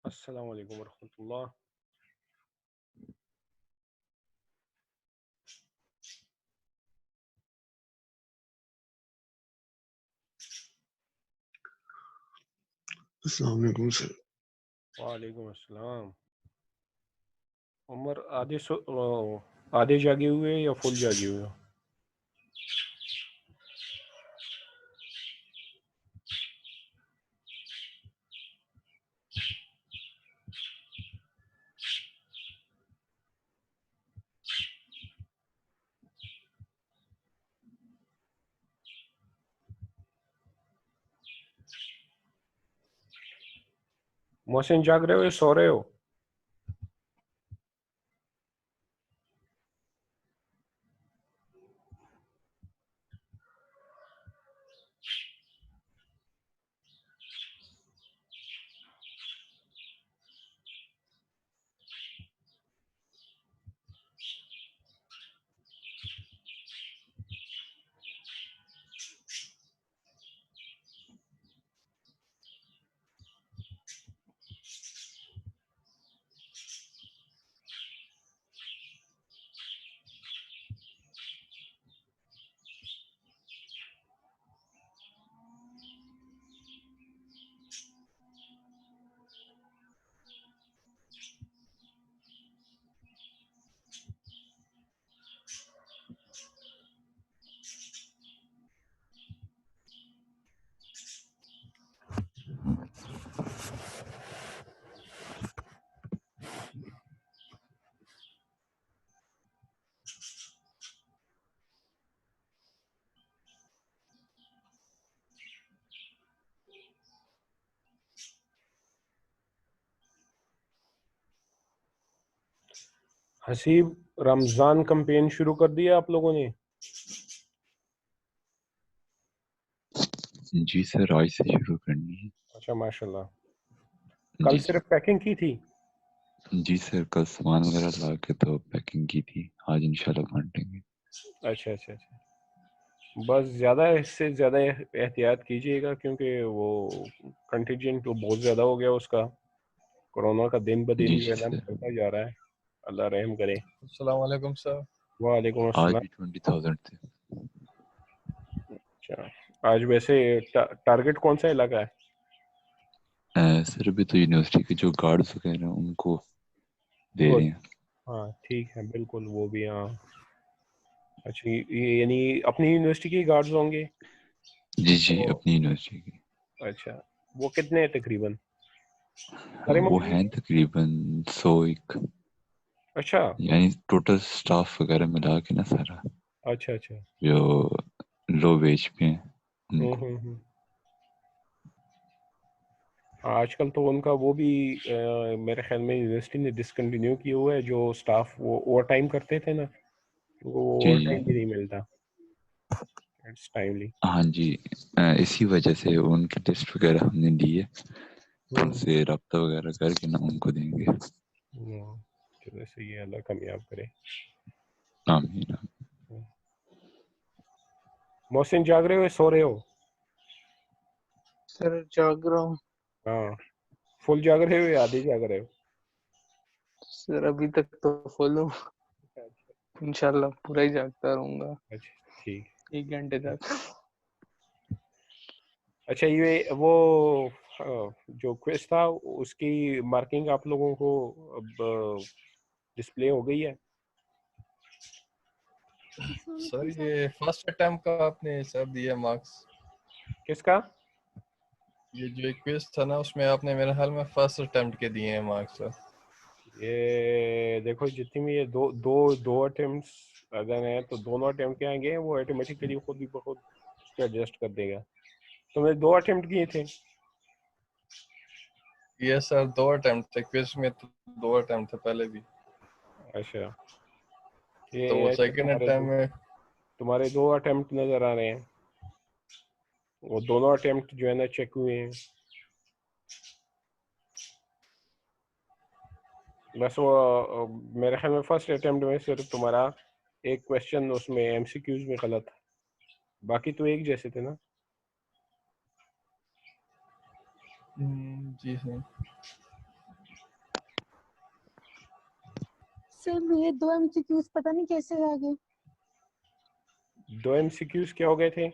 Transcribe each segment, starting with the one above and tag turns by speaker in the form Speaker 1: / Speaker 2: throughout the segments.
Speaker 1: अस्सलाम वालेकुम वरहमतुल्लाह।
Speaker 2: अस्सलाम वालेकुम सर।
Speaker 1: वालेकुम अस्सलाम। उमर आधे जागे हुए या फुल जागे हुए हो? मोहसिन जाग रहे हो या सो रहे हो? हसीब, रमजान कैंपेन शुरू कर दिया आप लोगों ने?
Speaker 2: जी सर, आज से शुरू करनी है।
Speaker 1: अच्छा माशाल्लाह। कल
Speaker 2: जी जी।
Speaker 1: सिर्फ पैकिंग की थी?
Speaker 2: जी सर, कल सामान वगैरह ला के तो पैकिंग की थी, आज इंशाल्लाह बांटेंगे।
Speaker 1: अच्छा अच्छा अच्छा। बस ज़्यादा इससे ज़्यादा एहतियात कीजिएगा क्योंकि वो कंटिजेंट तो बहुत ज़्यादा हो गया उसका। कोरोना का दिन ब दिन
Speaker 2: जी
Speaker 1: जो
Speaker 2: जी
Speaker 1: है ना
Speaker 2: सर,
Speaker 1: बढ़ता जा रहा है। अल्लाह रहम करे।
Speaker 3: अस्सलाम वालेकुम सर।
Speaker 1: वालेकुम
Speaker 2: आज
Speaker 1: अस्सलाम।
Speaker 2: भी 20,000 थे।
Speaker 1: अच्छा, आज वैसे टारगेट कौन सा इलाका है?
Speaker 2: सर अभी तो यूनिवर्सिटी के जो गार्ड्स वगैरह हैं उनको दे रहे
Speaker 1: गुड।
Speaker 2: हैं।
Speaker 1: हाँ ठीक है, बिल्कुल वो भी। हाँ अच्छा, ये यानी अपनी यूनिवर्सिटी के गार्ड्स होंगे?
Speaker 2: जी जी,
Speaker 1: तो
Speaker 2: अपनी यूनिवर्सिटी की।
Speaker 1: अच्छा, वो कितने हैं तकरीबन? सारे
Speaker 2: वो
Speaker 1: मौजूद
Speaker 2: हैं
Speaker 1: हैं?
Speaker 2: तकरीबन 100 एक,
Speaker 1: अच्छा
Speaker 2: यानी टोटल स्टाफ वगैरह मिला के ना सारा,
Speaker 1: अच्छा अच्छा।
Speaker 2: जो लो वेज पे हैं उनको।
Speaker 1: हम्म। आजकल तो उनका वो भी मेरे ख्याल में यूनिवर्सिटी ने डिसकंटिन्यू किया हुआ है, जो स्टाफ वो ओवर टाइम करते थे ना, वो
Speaker 2: जी
Speaker 1: ओवर टाइम भी
Speaker 2: जी।
Speaker 1: नहीं मिलता। It's timely.
Speaker 2: हाँ जी। इसी वजह से उनकी लिस्ट वगैरह हमने ली है, तो
Speaker 1: हम्म
Speaker 2: उनसे रब्ता वगैरह करके ना उनको देंगे।
Speaker 1: चलो सही है, अल्लाह कामयाब करे।
Speaker 2: आमीन।
Speaker 1: मोहसिन जाग रहे हो या सो रहे हो?
Speaker 3: सर जाग रहा हूँ।
Speaker 1: हाँ, फुल जाग रहे हो या आधे जाग रहे हो?
Speaker 3: सर अभी तक तो फुल हूँ, इंशाल्लाह पूरा ही जागता रहूंगा
Speaker 1: अच्छा ठीक
Speaker 3: 1 घंटे
Speaker 1: है।
Speaker 3: तक।
Speaker 1: अच्छा ये वो जो क्विज था उसकी मार्किंग आप लोगों को अब डिस्प्ले हो गई है?
Speaker 3: सर ये फर्स्ट अटेम्प्ट का आपने सर दिया मार्क्स।
Speaker 1: किसका?
Speaker 3: ये जो क्विज था ना उसमें आपने मेरे ख्याल में फर्स्ट अटेम्प्ट के दिए हैं मार्क्स सर।
Speaker 1: ये देखो, जितनी भी ये दो दो दो अटेम्प्ट्स अगर हैं तो दोनों अटेम्प्ट क्या आएंगे, वो ऑटोमेटिकली खुद ही खुद उसको एडजस्ट कर देगा। तुमने 2 अटेम्प्ट किए थे?
Speaker 3: ये सर 2 अटेम्प्ट थे क्विज में, तो 2 अटेम्प्ट थे पहले भी।
Speaker 1: अच्छा,
Speaker 3: तो
Speaker 1: ये
Speaker 3: वो
Speaker 1: है कि
Speaker 3: सेकंड अटेम्प्ट में
Speaker 1: तुम्हारे 2 अटेम्प्ट नजर आ रहे हैं। वो दोनों अटेम्प्ट जो है ना चेक हुए हैं। बस वो मेरे ख्याल में फर्स्ट अटेम्प्ट में सिर्फ तुम्हारा एक क्वेश्चन उसमें एमसीक्यूज में गलत था, बाकी तो एक जैसे थे ना।
Speaker 3: जी सर।
Speaker 4: सर मेरे 2 एमसीक्यूज पता नहीं कैसे आ गए।
Speaker 1: 2 एमसीक्यूज क्या हो गए थे?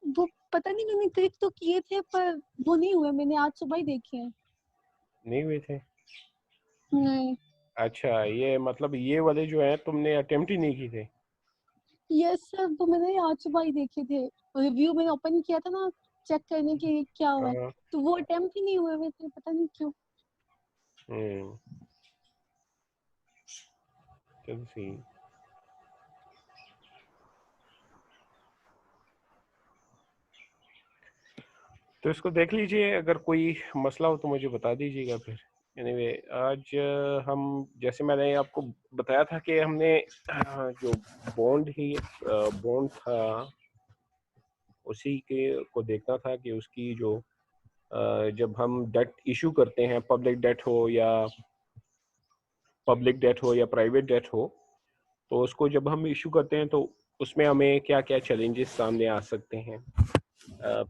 Speaker 4: वो पता नहीं, मैंने क्लिक तो किए थे पर वो नहीं हुए, मैंने आज सुबह ही देखे हैं।
Speaker 1: नहीं हुए थे?
Speaker 4: नहीं।
Speaker 1: अच्छा, ये मतलब ये वाले जो है तुमने अटेम्प्ट ही नहीं की थे?
Speaker 4: यस सर, वो मैंने आज सुबह ही देखे थे। रिव्यू मैंने ओपन किया था ना चेक करने के क्या हुआ है,
Speaker 1: हाँ।
Speaker 4: तो वो अटेम्प्ट ही नहीं हुए हुए थे, पता नहीं क्यों।
Speaker 1: चलो सही। तो इसको देख लीजिए, अगर कोई मसला हो तो मुझे बता दीजिएगा फिर। एनीवे आज हम, जैसे मैंने आपको बताया था कि हमने जो बॉन्ड था उसी के को देखना था कि उसकी जो जब हम डेट इशू करते हैं, पब्लिक डेट हो या प्राइवेट डेट हो, तो उसको जब हम इशू करते हैं तो उसमें हमें क्या क्या चैलेंजेस सामने आ सकते हैं।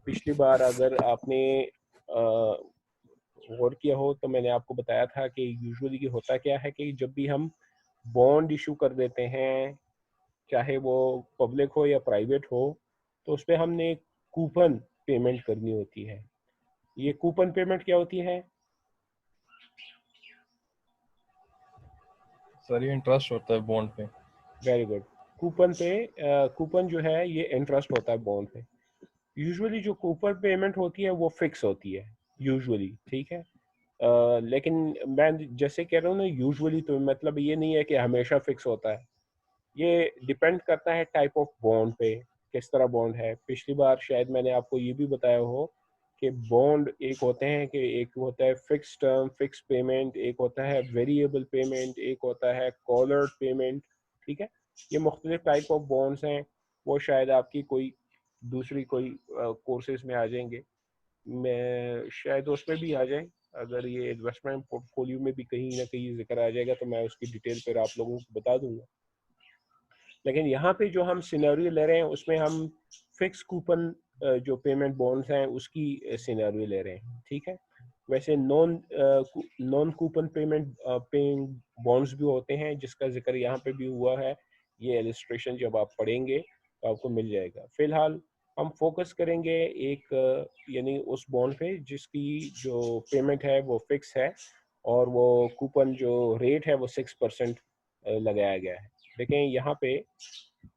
Speaker 1: पिछली बार अगर आपने गौर किया हो तो मैंने आपको बताया था कि यूजुअली होता क्या है कि जब भी हम बॉन्ड इशू कर देते हैं, चाहे वो पब्लिक हो या प्राइवेट हो, तो उस पर हमने कूपन पेमेंट करनी होती है। ये कूपन पेमेंट क्या होती है?
Speaker 5: सर ये इंटरेस्ट होता है बॉन्ड पे।
Speaker 1: Very good. कूपन जो है ये इंटरेस्ट होता है बॉन्ड पे। यूजुअली जो कूपन पेमेंट होती है वो फिक्स होती है यूजुअली, ठीक है। लेकिन मैं जैसे कह रहा हूँ ना यूजुअली, तो मतलब ये नहीं है कि हमेशा फिक्स होता है। ये डिपेंड करता है टाइप ऑफ बॉन्ड पे, किस तरह बॉन्ड है। पिछली बार शायद मैंने आपको ये भी बताया हो कि बॉन्ड एक होते हैं कि एक होता है फिक्स टर्म फिक्स पेमेंट, एक होता है वेरिएबल पेमेंट, एक होता है कॉलर्ड पेमेंट, ठीक है। ये मुख्तलिफ टाइप ऑफ बॉन्ड्स हैं। वो शायद आपकी कोई दूसरी कोई कोर्सेज में आ जाएंगे, मैं शायद उसमें भी आ जाए। अगर ये इन्वेस्टमेंट पोर्टफोलियो में भी कहीं ना कहीं जिक्र आ जाएगा तो मैं उसकी डिटेल फिर आप लोगों को बता दूंगा। लेकिन यहाँ पे जो हम सिनेरियो ले रहे हैं उसमें हम फिक्स कूपन जो पेमेंट बॉन्ड्स हैं उसकी सिनेरियो ले रहे हैं, ठीक है। वैसे non coupon payment paying bonds भी होते हैं जिसका जिक्र यहाँ पे भी हुआ है। ये इलस्ट्रेशन जब आप पढ़ेंगे तो आपको मिल जाएगा। फिलहाल हम फोकस करेंगे एक यानी उस बॉन्ड पे जिसकी जो पेमेंट है वो फिक्स है और वो कूपन जो रेट है वो 6% लगाया गया है। देखें यहाँ पे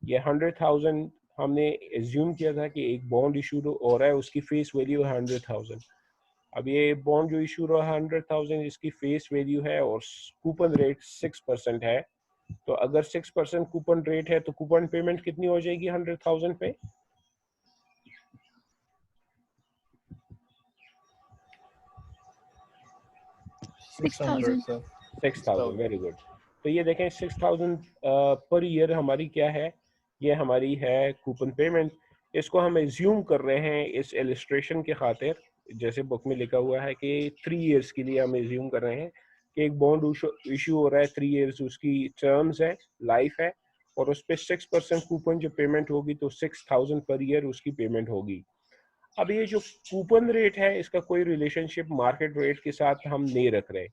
Speaker 1: ये 100,000 हमने एज्यूम किया था कि एक बॉन्ड इशू हो रहा है, उसकी फेस वैल्यू है 100,000। अब ये बॉन्ड जो इशू हो रहा है 100,000 इसकी फेस वैल्यू है और कूपन रेट 6% है। तो अगर 6% कूपन रेट है तो कूपन पेमेंट कितनी हो जाएगी 100,000 पे?
Speaker 4: 6,000।
Speaker 1: 6,000, वेरी गुड। तो ये देखें 6,000 पर ईयर हमारी क्या है, ये हमारी है कूपन पेमेंट। इसको हम एज्यूम कर रहे हैं इस इलस्ट्रेशन के खातिर, जैसे बुक में लिखा हुआ है कि 3 इयर्स के लिए हम एज्यूम कर रहे हैं कि एक बॉन्ड इशू हो रहा है 3 इयर्स उसकी टर्म्स है, लाइफ है, और उस पर 6% कूपन जो पेमेंट होगी तो 6,000 पर ईयर उसकी पेमेंट होगी। अब ये जो कूपन रेट है इसका कोई रिलेशनशिप मार्केट रेट के साथ हम नहीं रख रहे।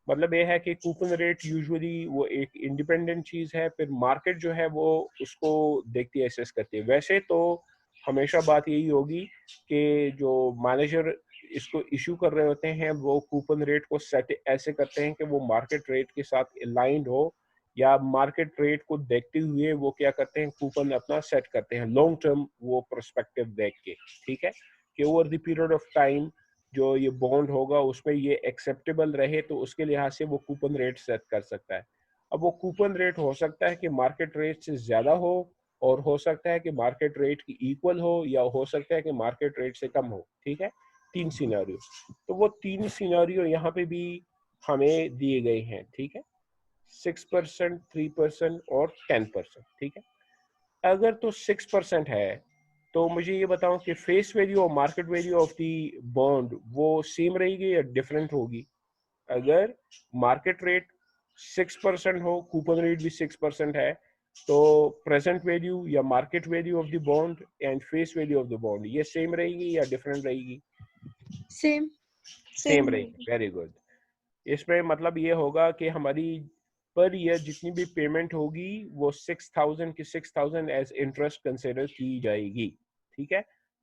Speaker 1: मतलब ये है कि कूपन रेट यूजुअली वो एक इंडिपेंडेंट चीज है, फिर मार्केट जो है वो उसको देखती है, असेस करती है। वैसे तो हमेशा बात यही होगी कि जो मैनेजर इसको इशू कर रहे होते हैं वो कूपन रेट को सेट ऐसे करते हैं कि वो मार्केट रेट के साथ अलाइंड हो, या मार्केट रेट को देखते हुए वो क्या करते हैं कूपन अपना सेट करते हैं लॉन्ग टर्म वो प्रोस्पेक्टिव देख के, ठीक है, कि over the period of time जो ये बॉन्ड होगा उसमें ये एक्सेप्टेबल रहे तो उसके लिहाज से वो कूपन रेट सेट कर सकता है। अब वो कूपन रेट हो सकता है कि मार्केट रेट से ज्यादा हो, और हो सकता है कि मार्केट रेट की इक्वल हो, या हो सकता है कि मार्केट रेट से कम हो, ठीक है। 3 सिनेरियो। तो वो 3 सिनेरियो यहाँ पे भी हमें दिए गए हैं, ठीक है। 6%, 3% और 10%, ठीक है। अगर तो 6% है तो मुझे ये बताओ कि फेस वैल्यू और market value of the bond वो सेम रहेगी या डिफरेंट होगी? अगर मार्केट रेट 6% हो, कूपन रेट भी 6% है, तो प्रेजेंट वैल्यू या market value of the bond and face value of the bond ये सेम रहेगी या डिफरेंट रहेगी?
Speaker 4: सेम।
Speaker 1: सेम रहेगी, वेरी गुड। इसमें मतलब ये होगा कि हमारी पर ईयर जितनी भी पेमेंट होगी वो 6,000 की 6,000 एज इंटरेस्ट कंसिडर की जाएगी। ठीक है,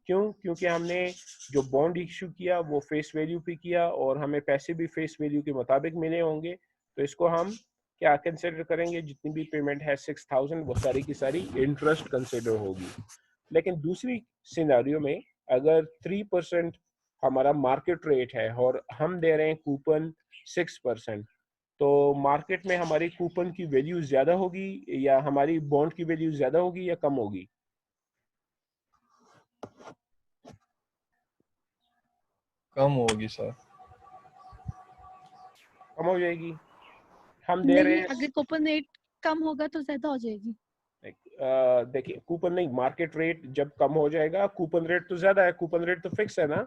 Speaker 1: क्यों? क्योंकि हमने जो बॉन्ड इशू किया वो फेस वैल्यू पे किया और हमें पैसे भी फेस वैल्यू के मुताबिक मिले होंगे, तो इसको हम क्या कंसिडर करेंगे? जितनी भी पेमेंट है 6,000 वो सारी की सारी इंटरेस्ट कंसिडर होगी। लेकिन दूसरी सिनेरियो में अगर 3% हमारा मार्केट रेट है और हम दे रहे हैं कूपन 6%, तो मार्केट में हमारी कूपन की वैल्यू ज्यादा होगी या हमारी बॉन्ड की वैल्यू ज्यादा होगी या कम होगी?
Speaker 5: कम होगी सर।
Speaker 1: कम हो जाएगी। हम दे रहे
Speaker 4: नहीं,
Speaker 1: हैं
Speaker 4: अगर कूपन रेट कम होगा तो ज्यादा हो जाएगी।
Speaker 1: देखिए, कूपन नहीं, मार्केट रेट जब कम हो जाएगा, कूपन रेट तो ज्यादा है, कूपन रेट तो फिक्स है ना।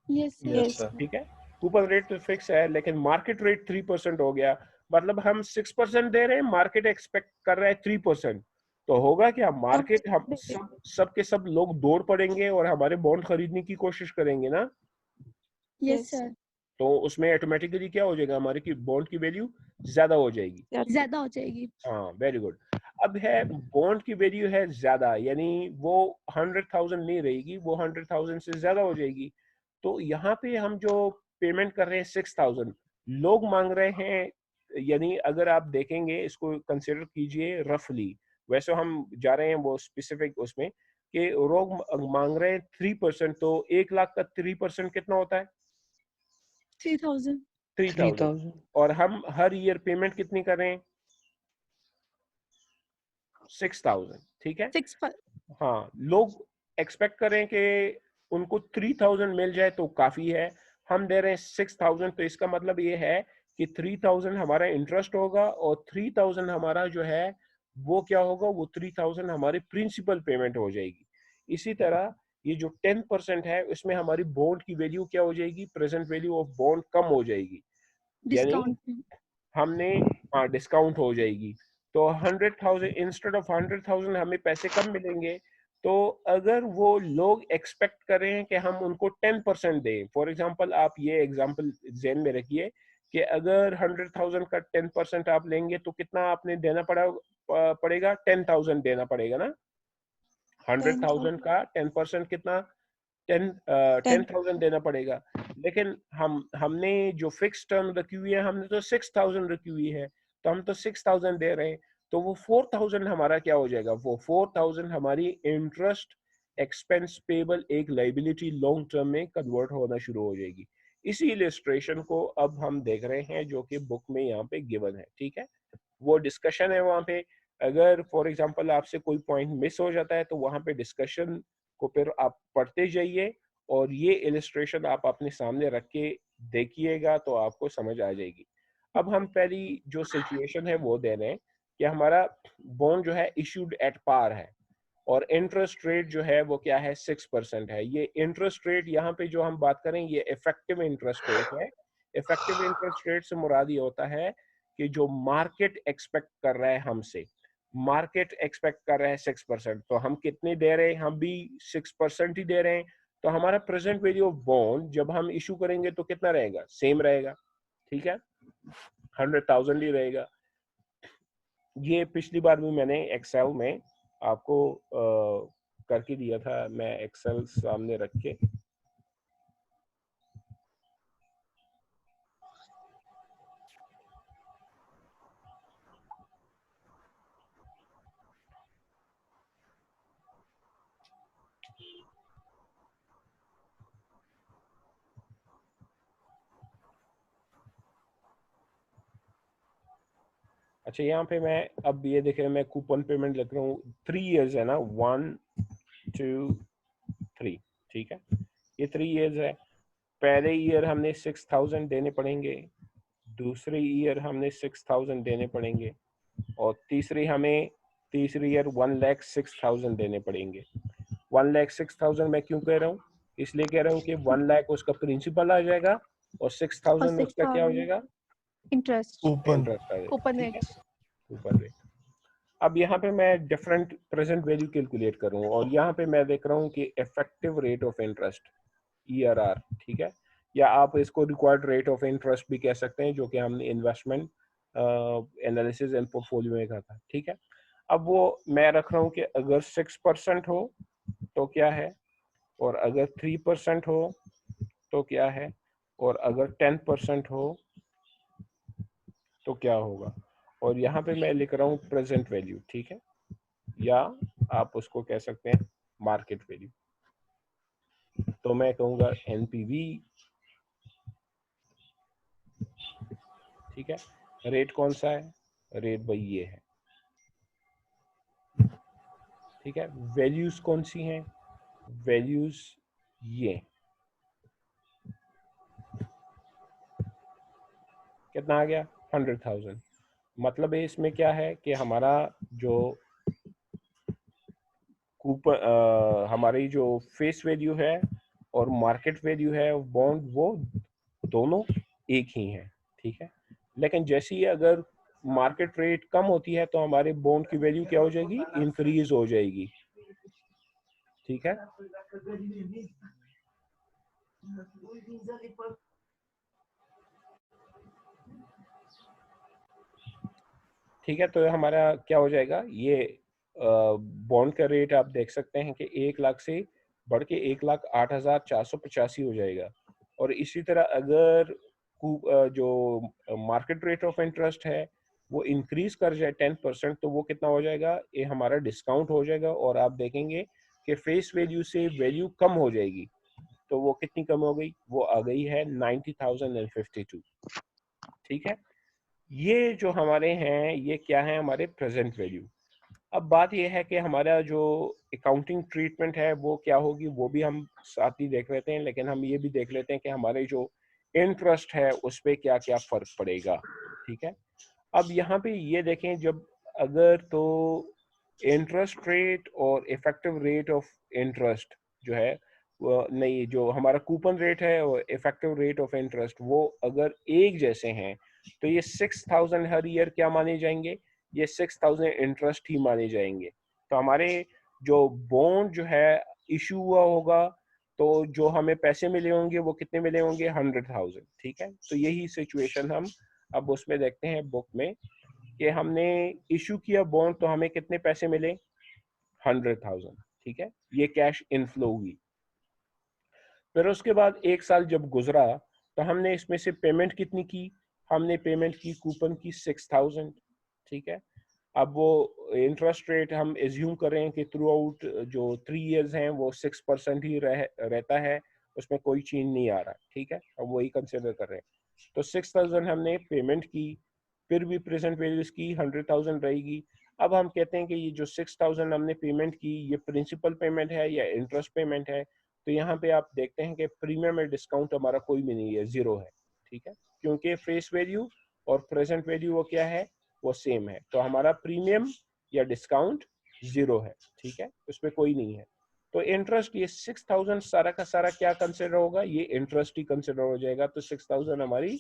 Speaker 4: Yes
Speaker 5: yes sir.
Speaker 1: ठीक है, कूपन रेट तो फिक्स है, लेकिन मार्केट रेट 3% हो गया, मतलब हम 6% दे रहे हैं, मार्केट एक्सपेक्ट कर रहा है 3%, तो होगा क्या? मार्केट हम सब के सब लोग दौड़ पड़ेंगे और हमारे बॉन्ड खरीदने की कोशिश करेंगे ना,
Speaker 4: यस सर,
Speaker 1: तो उसमें ऑटोमेटिकली क्या हो जाएगा? हमारी की बॉन्ड की वैल्यू ज्यादा हो जाएगी।
Speaker 4: ज्यादा हो जाएगी।
Speaker 1: हाँ, वेरी गुड। अब है बॉन्ड की वैल्यू है ज्यादा, यानी वो 100,000 नहीं रहेगी, वो 100,000 से ज्यादा हो जाएगी। तो यहाँ पे हम जो पेमेंट कर रहे हैं 6,000, लोग मांग रहे हैं, यानी अगर आप देखेंगे इसको कंसिडर कीजिए रफली, वैसे हम जा रहे हैं वो स्पेसिफिक उसमें कि लोग मांग रहे हैं 3%, तो 1 लाख का 3% कितना होता है?
Speaker 4: 3,000।
Speaker 1: 3,000।
Speaker 3: 3,000।
Speaker 1: और हम हर ईयर पेमेंट कितनी कर रहे हैं? 6,000। ठीक है,
Speaker 4: 6 पर।
Speaker 1: हाँ, लोग एक्सपेक्ट करें कि उनको 3,000 मिल जाए तो काफी है, हम दे रहे हैं 6,000, तो इसका मतलब ये है कि 3,000 हमारा इंटरेस्ट होगा और 3,000 हमारा जो है वो क्या होगा? वो 3,000 हमारी प्रिंसिपल पेमेंट हो जाएगी। इसी तरह ये जो 10% है उसमें हमारी बॉन्ड की वैल्यू क्या हो जाएगी? प्रेजेंट वैल्यू ऑफ बॉन्ड कम हो जाएगी, यानी
Speaker 4: डिस्काउंट।
Speaker 1: हमने, हाँ, डिस्काउंट हो जाएगी। तो 100,000 इंस्टेड ऑफ 100,000 हमें पैसे कम मिलेंगे। तो अगर वो लोग एक्सपेक्ट कर रहे हैं कि हम उनको 10% दें, फॉर एग्जांपल आप ये एग्जांपल ज़हन में रखिए कि अगर 100,000 का 10% आप लेंगे तो कितना आपने देना पड़ेगा? 10,000 देना पड़ेगा ना। 100,000 का 10% कितना? 10,000 देना पड़ेगा। लेकिन हमने जो फिक्स टर्म रखी हुई है, हमने तो 6,000 रखी हुई है, तो हम तो 6,000 दे रहे हैं, तो वो 4,000 हमारा क्या हो जाएगा? वो 4,000 हमारी इंटरेस्ट एक्सपेंस पेबल एक लाइबिलिटी लॉन्ग टर्म में कन्वर्ट होना शुरू हो जाएगी। इसी इलिस्ट्रेशन को अब हम देख रहे हैं जो कि बुक में यहाँ पे गिवन है। ठीक है, वो डिस्कशन है वहाँ पे। अगर फॉर एग्जांपल आपसे कोई पॉइंट मिस हो जाता है तो वहाँ पे डिस्कशन को फिर आप पढ़ते जाइए और ये इलिस्ट्रेशन आप अपने सामने रख के देखिएगा तो आपको समझ आ जाएगी। अब हम पहली जो सिचुएशन है वो दे रहे हैं कि हमारा बॉन्ड जो है इश्यूड एट पार है और इंटरेस्ट रेट जो है वो क्या है? 6% है। ये इंटरेस्ट रेट यहाँ पे जो हम बात करें ये इफेक्टिव इंटरेस्ट रेट है। इफेक्टिव इंटरेस्ट रेट से मुराद ये होता है कि जो मार्केट एक्सपेक्ट कर रहा है हमसे, मार्केट एक्सपेक्ट कर रहा है 6%, तो हम कितने दे रहे हैं? हम भी 6% ही दे रहे हैं, तो हमारा प्रेजेंट वैल्यू ऑफ बॉन्ड जब हम इशू करेंगे तो कितना रहेगा? सेम रहेगा। ठीक है, 100,000 ही रहेगा। ये पिछली बार भी मैंने एक्सेल में आपको करके दिया था, मैं एक्सेल सामने रख के। अच्छा, यहाँ पे मैं अब ये देख रहे हैं, मैं कूपन पेमेंट लिख रहा हूँ, 3 इयर्स है ना, 1 2 3। ठीक है, ये 3 इयर्स है। पहले ईयर हमने 6,000 देने पड़ेंगे, दूसरे ईयर हमने 6,000 देने पड़ेंगे और तीसरी ईयर 1,06,000 देने पड़ेंगे। 1,06,000 मैं क्यों कह रहा हूँ? इसलिए कह रहा हूँ कि 1,00,000 उसका प्रिंसिपल आ जाएगा और 6,000 उसका क्या हो जाएगा?
Speaker 4: इंटरेस्ट।
Speaker 5: कूपन।
Speaker 1: इंटरेस्ट आ जाएगा।
Speaker 4: कूपन
Speaker 1: ठीक है,
Speaker 4: रेट।
Speaker 1: Coupon rate. अब यहाँ पे मैं डिफरेंट प्रेजेंट वैल्यू कैलकुलेट करूँ और यहाँ पे मैं देख रहा हूँ कि effective rate of interest, ERR। ठीक है, या आप इसको रिक्वायर्ड रेट ऑफ इंटरेस्ट भी कह सकते हैं, जो कि हमने इन्वेस्टमेंट एनालिसिस एंड पोर्टफोलियो में कहा था, ठीक है। अब वो मैं रख रहा हूँ कि अगर 6% हो तो क्या है, और अगर 3% हो तो क्या है, और अगर 10% हो तो क्या होगा। और यहाँ पे मैं लिख रहा हूँ प्रेजेंट वैल्यू, ठीक है, या आप उसको कह सकते हैं मार्केट वैल्यू। तो मैं कहूँगा एनपीवी, ठीक है। रेट कौन सा है, रेट भाई ये है, ठीक है। वैल्यूज कौन सी हैं, वैल्यूज ये, कितना आ गया 100,000। मतलब है इसमें क्या है कि हमारा जो कूपन हमारी जो फेस वैल्यू है और मार्केट वैल्यू है बॉन्ड, वो दोनों एक ही हैं, ठीक है। लेकिन जैसे ही अगर मार्केट रेट कम होती है तो हमारे बॉन्ड की वैल्यू क्या हो जाएगी, इंक्रीज हो जाएगी, ठीक है। ठीक है, तो हमारा क्या हो जाएगा, ये बॉन्ड का रेट आप देख सकते हैं कि 1 लाख से बढ़ के 1,08,485 हो जाएगा। और इसी तरह अगर जो मार्केट रेट ऑफ इंटरेस्ट है वो इंक्रीज कर जाए 10%, तो वो कितना हो जाएगा, ये हमारा डिस्काउंट हो जाएगा। और आप देखेंगे कि फेस वैल्यू से वैल्यू कम हो जाएगी। तो वो कितनी कम हो गई, वो आ गई है 90,052, ठीक है। ये जो हमारे हैं ये क्या है, हमारे प्रेजेंट वैल्यू। अब बात ये है कि हमारा जो अकाउंटिंग ट्रीटमेंट है वो क्या होगी, वो भी हम साथ ही देख लेते हैं। लेकिन हम ये भी देख लेते हैं कि हमारे जो इंटरेस्ट है उस पर क्या क्या फर्क पड़ेगा, ठीक है। अब यहाँ पे ये देखें, जब अगर तो इंटरेस्ट रेट और इफेक्टिव रेट ऑफ इंटरेस्ट जो है वो नहीं, जो हमारा कूपन रेट है और इफेक्टिव रेट ऑफ इंटरेस्ट वो अगर एक जैसे हैं तो ये 6,000 हर ईयर क्या माने जाएंगे, ये 6,000 इंटरेस्ट ही माने जाएंगे। तो हमारे जो बॉन्ड जो है इशू हुआ होगा तो जो हमें पैसे मिले होंगे वो कितने मिले होंगे, 100,000, ठीक है। तो यही सिचुएशन हम अब उसमें देखते हैं बुक में कि हमने इशू किया बॉन्ड तो हमें कितने पैसे मिले, 100,000, ठीक है। ये कैश इनफ्लो हुई। फिर उसके बाद 1 साल जब गुजरा तो हमने इसमें से पेमेंट कितनी की, हमने पेमेंट की कूपन की 6,000, ठीक है। अब वो इंटरेस्ट रेट हम एज्यूम कर रहे हैं कि थ्रू आउट जो 3 इयर्स हैं वो 6% ही रहता है, उसमें कोई चेंज नहीं आ रहा, ठीक है। अब वही कंसिडर कर रहे हैं। तो 6,000 हमने पेमेंट की, फिर भी प्रेजेंट वैल्यूज की 100,000 रहेगी। अब हम कहते हैं कि ये जो 6,000 हमने पेमेंट की ये प्रिंसिपल पेमेंट है या इंटरेस्ट पेमेंट है। तो यहाँ पे आप देखते हैं कि प्रीमियम में डिस्काउंट हमारा कोई भी नहीं है, जीरो है, ठीक है। क्योंकि फेस वैल्यू और प्रेजेंट वैल्यू वो क्या है, वो सेम है। तो हमारा प्रीमियम या डिस्काउंट जीरो है, ठीक है, उसमें कोई नहीं है। तो इंटरेस्ट ये 6,000 सारा का सारा क्या कंसिडर होगा, ये इंटरेस्ट ही कंसिडर हो जाएगा। तो 6,000 हमारी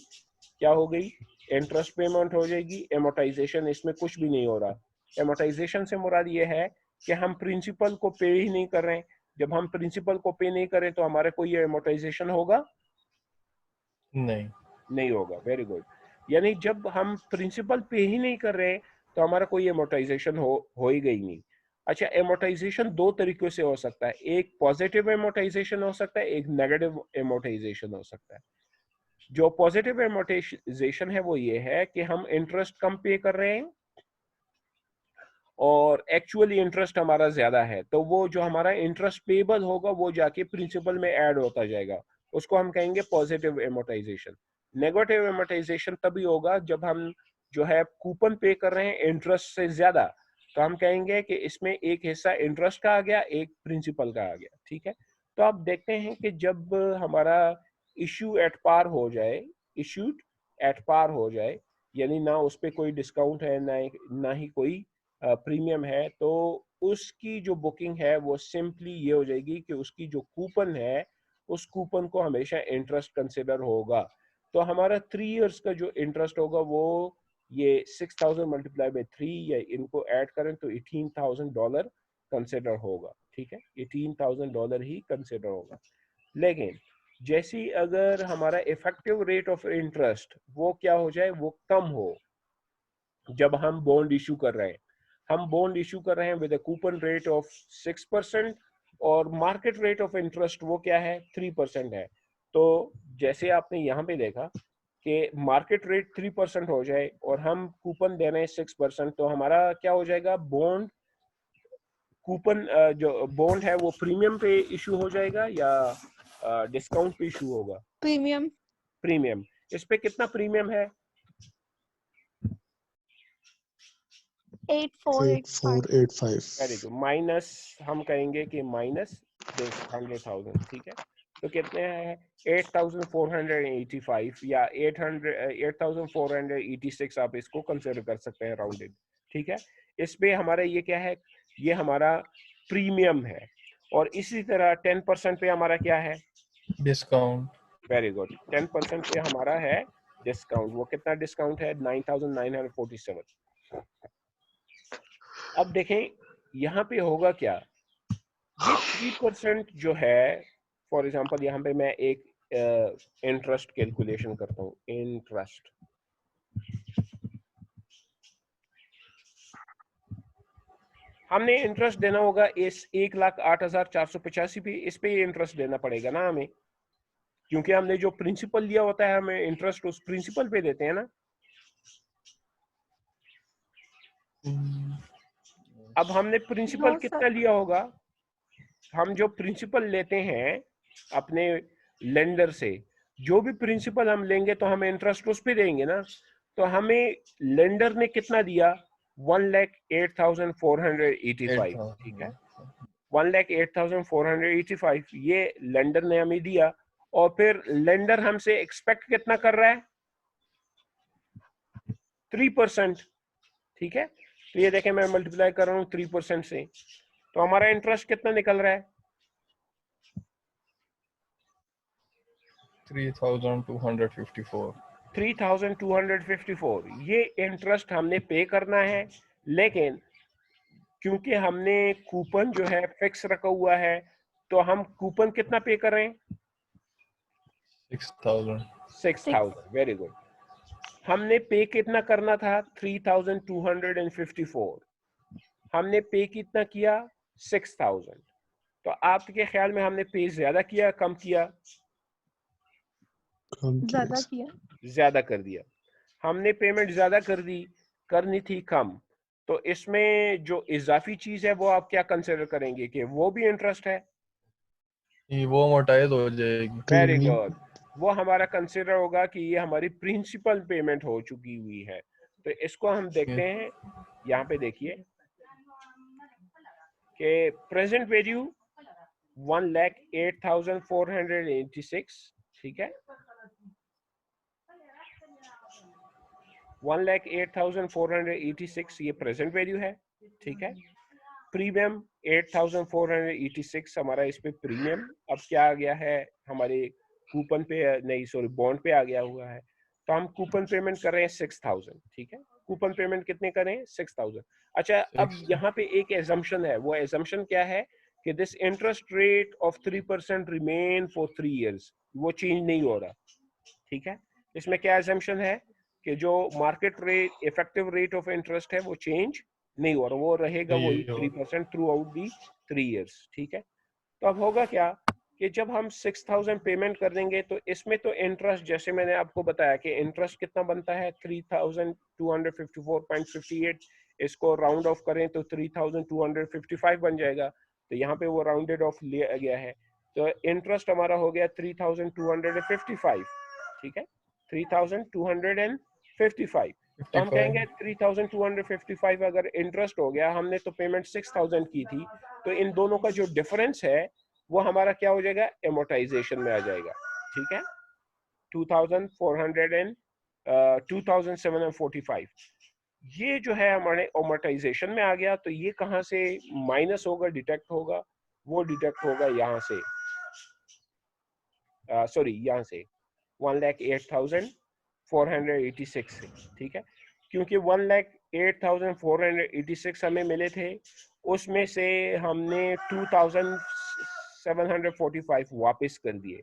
Speaker 1: क्या हो गई, इंटरेस्ट पेमेंट हो जाएगी। एमोटाइजेशन इसमें कुछ भी नहीं हो रहा। एमोटाइजेशन से मुराद ये है कि हम प्रिंसिपल को पे ही नहीं कर रहे हैं। जब हम प्रिंसिपल को पे नहीं करें तो हमारे कोई एमोटाइजेशन होगा, नहीं होगा। Very good. यानी जब हम प्रिंसिपल पे ही नहीं कर रहे तो हमारा कोई एमोटाइजेशन हो ही गई नहीं। अच्छा, एमोटाइजेशन दो तरीकों से हो सकता है, एक पॉजिटिव एमोटाइजेशन हो सकता है, एक नेगेटिव एमोटाइजेशन हो सकता है। जो पॉजिटिव एमोटाइजेशन है वो ये है कि हम इंटरेस्ट कम पे कर रहे हैं और एक्चुअली इंटरेस्ट हमारा ज्यादा है, तो वो जो हमारा इंटरेस्ट पेबल होगा वो जाके प्रिंसिपल में ऐड होता जाएगा, उसको हम कहेंगे पॉजिटिव एमोटाइजेशन। नेगेटिव एमोटाइजेशन तभी होगा जब हम जो है कूपन पे कर रहे हैं इंटरेस्ट से ज्यादा, तो हम कहेंगे कि इसमें एक हिस्सा इंटरेस्ट का आ गया, एक प्रिंसिपल का आ गया, ठीक है। तो आप देखते हैं कि जब हमारा इशू एट पार हो जाए, इशूड एट पार हो जाए, यानी ना उस पर कोई डिस्काउंट है ना ही कोई प्रीमियम है, तो उसकी जो बुकिंग है वो सिंपली ये हो जाएगी कि उसकी जो कूपन है उस कूपन को हमेशा इंटरेस्ट कंसिडर होगा। तो हमारा 3 इयर्स का जो इंटरेस्ट होगा वो ये 6,000 मल्टीप्लाई बाई 3 या इनको ऐड करें तो $18,000 कंसिडर होगा, ठीक है। $18,000 ही कंसिडर होगा। लेकिन जैसी अगर हमारा इफेक्टिव रेट ऑफ इंटरेस्ट वो क्या हो जाए, वो कम हो, जब हम बॉन्ड इशू कर रहे हैं, हम बॉन्ड इशू कर रहे हैं with a coupon rate of 6% और मार्केट रेट ऑफ इंटरेस्ट वो क्या है 3% है। तो जैसे आपने यहाँ पे देखा कि मार्केट रेट 3% हो जाए और हम कूपन दे रहे हैं 6%, तो हमारा क्या हो जाएगा, बॉन्ड कूपन जो बॉन्ड है वो प्रीमियम पे इशू हो जाएगा या डिस्काउंट पे इशू होगा?
Speaker 4: प्रीमियम।
Speaker 1: प्रीमियम। इस पे कितना प्रीमियम है?
Speaker 4: 8485।
Speaker 1: Very good. माइनस हम कहेंगे कि माइनस दिस 100,000, ठीक है। तो कितने है 8485 या 8486 आप इसको कंसिडर कर सकते हैं राउंडेड, ठीक है। इस पे हमारा ये क्या है, ये हमारा प्रीमियम है। और इसी तरह 10% पे हमारा क्या है,
Speaker 5: डिस्काउंट।
Speaker 1: Very good. 10% पे हमारा है डिस्काउंट। वो कितना डिस्काउंट है 9947। अब देखें यहाँ पे होगा क्या, ये 3% जो है, फॉर एग्जांपल यहाँ पे मैं एक इंटरेस्ट कैलकुलेशन करता हूँ। इंटरेस्ट, हमने इंटरेस्ट देना होगा इस 1,08,485 पे, इस पे इंटरेस्ट देना पड़ेगा ना हमें, क्योंकि हमने जो प्रिंसिपल लिया होता है हमें इंटरेस्ट उस प्रिंसिपल पे देते हैं ना। अब हमने प्रिंसिपल
Speaker 4: नो
Speaker 1: कितना
Speaker 4: सर।
Speaker 1: लिया होगा, हम जो प्रिंसिपल लेते हैं अपने लेंडर से, जो भी प्रिंसिपल हम लेंगे तो हमें इंटरेस्ट उस पे देंगे ना। तो हमें लेंडर ने कितना दिया 1,08,485, ठीक है। 1,08,485 ये लेंडर ने हमें दिया। और फिर लेंडर हमसे एक्सपेक्ट कितना कर रहा है 3%, ठीक है। तो ये देखें मैं मल्टीप्लाई कर रहा हूँ 3% से, तो हमारा इंटरेस्ट कितना निकल रहा है
Speaker 5: 3,254।
Speaker 1: 3,254 ये इंटरेस्ट हमने पे करना है। लेकिन क्योंकि हमने कूपन जो है फिक्स रखा हुआ है, तो हम कूपन कितना पे कर रहे हैं
Speaker 5: 6,000।
Speaker 1: 6,000। Very good. हमने पे कितना करना था 3,254, हमने पे कितना किया 6,000। तो आपके ख्याल में हमने पे ज्यादा किया कम किया?
Speaker 4: ज्यादा किया।
Speaker 1: ज्यादा कर दिया। हमने पेमेंट ज्यादा कर दी, करनी थी कम। तो इसमें जो इजाफी चीज है वो आप क्या कंसिडर करेंगे कि वो भी इंटरेस्ट है?
Speaker 5: ये वो अमोर्टाइज हो जाएगी।
Speaker 1: Very good. वो हमारा कंसिडर होगा कि ये हमारी प्रिंसिपल पेमेंट हो चुकी हुई है। तो इसको हम देखते हैं, यहाँ पे देखिए कि प्रेजेंट वैल्यू 1,08,486, ठीक है। 1,08,486 ये प्रेजेंट वैल्यू है, ठीक है। प्रीमियम 8,486 हमारा इस पे प्रीमियम अब क्या आ गया है हमारे कूपन पे, नहीं सॉरी बॉन्ड पे आ गया हुआ है। तो हम कूपन पेमेंट कर रहे हैं 6,000, ठीक है। कूपन पेमेंट कितने करें 6,000। अच्छा, अब यहाँ पे एक एजम्पशन है, वो एजम्पशन क्या है कि this interest rate of 3% remain for 3 years, वो चेंज नहीं हो रहा, ठीक है। इसमें क्या एजम्पशन है कि जो market rate effective rate of interest है वो चेंज नहीं हो रहा, वो रहेगा वही 3% थ्रू आउट दी 3 years, ठीक है। तो अब होगा क्या कि जब हम 6,000 पेमेंट कर देंगे तो इसमें तो इंटरेस्ट, जैसे मैंने आपको बताया कि इंटरेस्ट कितना बनता है 3,254.58, इसको राउंड ऑफ करें तो 3,255 बन जाएगा। तो यहाँ पे वो राउंडेड ऑफ लिया गया है, तो इंटरेस्ट हमारा हो गया 3,255, ठीक है। 3,255। तो हम कहेंगे 3,255 अगर इंटरेस्ट हो गया, हमने तो पेमेंट 6,000 की थी, तो इन दोनों का जो डिफरेंस है वो हमारा क्या हो जाएगा एमोर्टाइजेशन में आ जाएगा, ठीक है। 2,745 ये जो है हमारे अमोर्टाइजेशन में आ गया। तो ये कहाँ से माइनस होगा, डिडक्ट होगा? वो डिडक्ट होगा यहाँ से, सॉरी यहाँ से 1,08,486 से, ठीक है। क्योंकि 1,08,486 हमें मिले थे, उसमें से हमने 2,745 वापस कर दिए,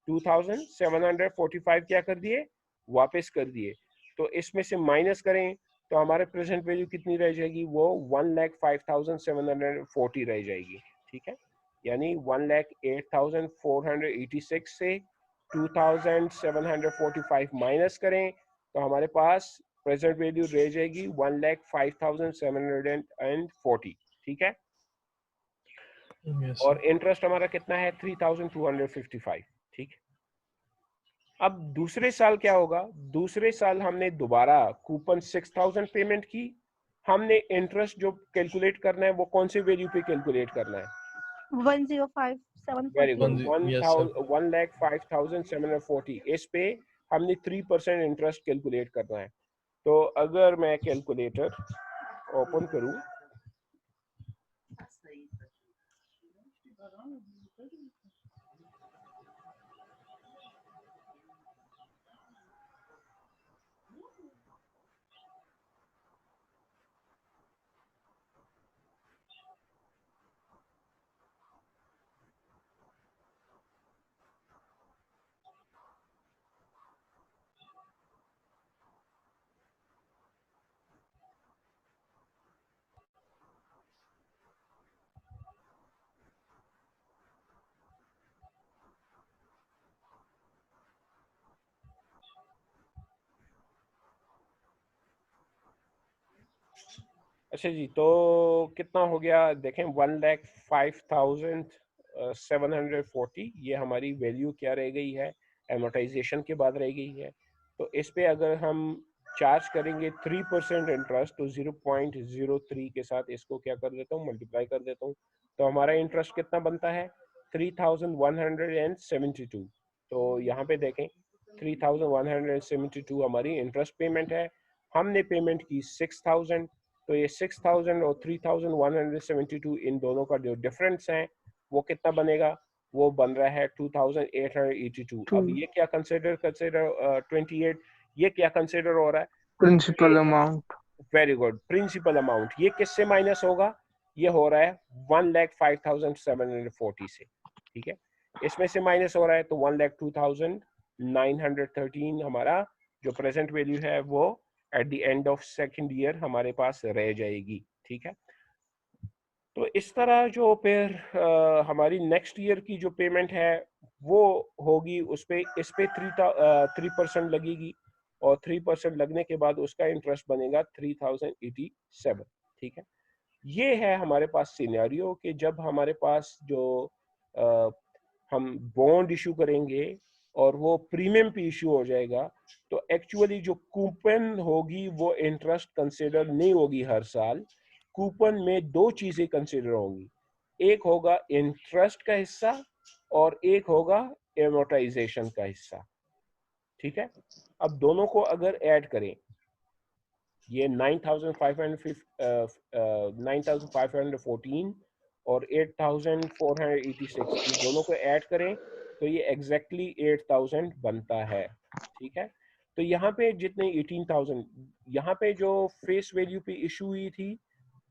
Speaker 1: 2,745 क्या कर दिए वापस कर दिए। तो इसमें से माइनस करें तो हमारे प्रेजेंट वैल्यू कितनी रह जाएगी, वो 1,05,740 रह जाएगी। ठीक है, यानी 1,08,486 से 2,745 माइनस करें तो हमारे पास प्रेजेंट वैल्यू रह जाएगी 1,05,740। ठीक है,
Speaker 5: Yes,
Speaker 1: और
Speaker 5: sir.
Speaker 1: इंटरेस्ट हमारा कितना है 3,255। ठीक है, अब दूसरे साल क्या होगा, दूसरे साल हमने दोबारा कूपन 6,000 पेमेंट की, हमने इंटरेस्ट जो कैलकुलेट करना है वो कौन से वैल्यू पे कैलकुलेट करना है,
Speaker 4: 105,740
Speaker 1: वेरी गुड,
Speaker 5: Yes, sir.
Speaker 1: 1,05,740, इस पे हमने 3% इंटरेस्ट कैलकुलेट करना है। तो अगर मैं कैलकुलेटर ओपन करूं, अच्छा जी, तो कितना हो गया देखें, 1,05,740 ये हमारी वैल्यू क्या रह गई है, एमोटाइजेशन के बाद रह गई है। तो इस पे अगर हम चार्ज करेंगे 3% इंटरेस्ट, तो 0.03 के साथ इसको क्या कर देता हूँ, मल्टीप्लाई कर देता हूँ, तो हमारा इंटरेस्ट कितना बनता है 3,172। तो यहाँ पे देखें 3,172 हमारी इंटरेस्ट पेमेंट है, हमने पेमेंट की 6,000, तो ये 6,000 और 3,172 इन दोनों का जो डिफरेंस है वो कितना बनेगा, वो बन रहा है 2,882। अब ये क्या कंसिडर 28, ये क्या कंसिडर हो रहा है,
Speaker 3: principal amount.
Speaker 1: Very good, principal amount. ये किससे माइनस होगा, ये हो रहा है 1,05,740 से। ठीक है, इसमें से माइनस हो रहा है, तो 1,02,913 हमारा जो प्रेजेंट वैल्यू है वो at the end of second year हमारे पास रह जाएगी। ठीक है, तो इस तरह जो फिर हमारी नेक्स्ट ईयर की जो पेमेंट है वो होगी, उस पे इस पे 3% लगेगी, और 3% लगने के बाद उसका इंटरेस्ट बनेगा 3,087। ठीक है, ये है हमारे पास सिनेरियो कि जब हमारे पास जो अ, हम बॉन्ड इशू करेंगे और वो प्रीमियम पे इशू हो जाएगा, तो एक्चुअली जो कूपन होगी वो इंटरेस्ट कंसिडर नहीं होगी हर साल। कूपन में दो चीजें कंसिडर होंगी, एक होगा इंटरेस्ट का हिस्सा और एक होगा एमोटाइजेशन का हिस्सा। ठीक है, अब दोनों को अगर ऐड करें, ये 9,514 और 8,486, ये दोनों को ऐड करें तो ये एग्जैक्टली 8,000 बनता है। ठीक है, तो यहाँ पे जितने 18,000 यहाँ पे जो फेस वैल्यू पे इशू हुई थी,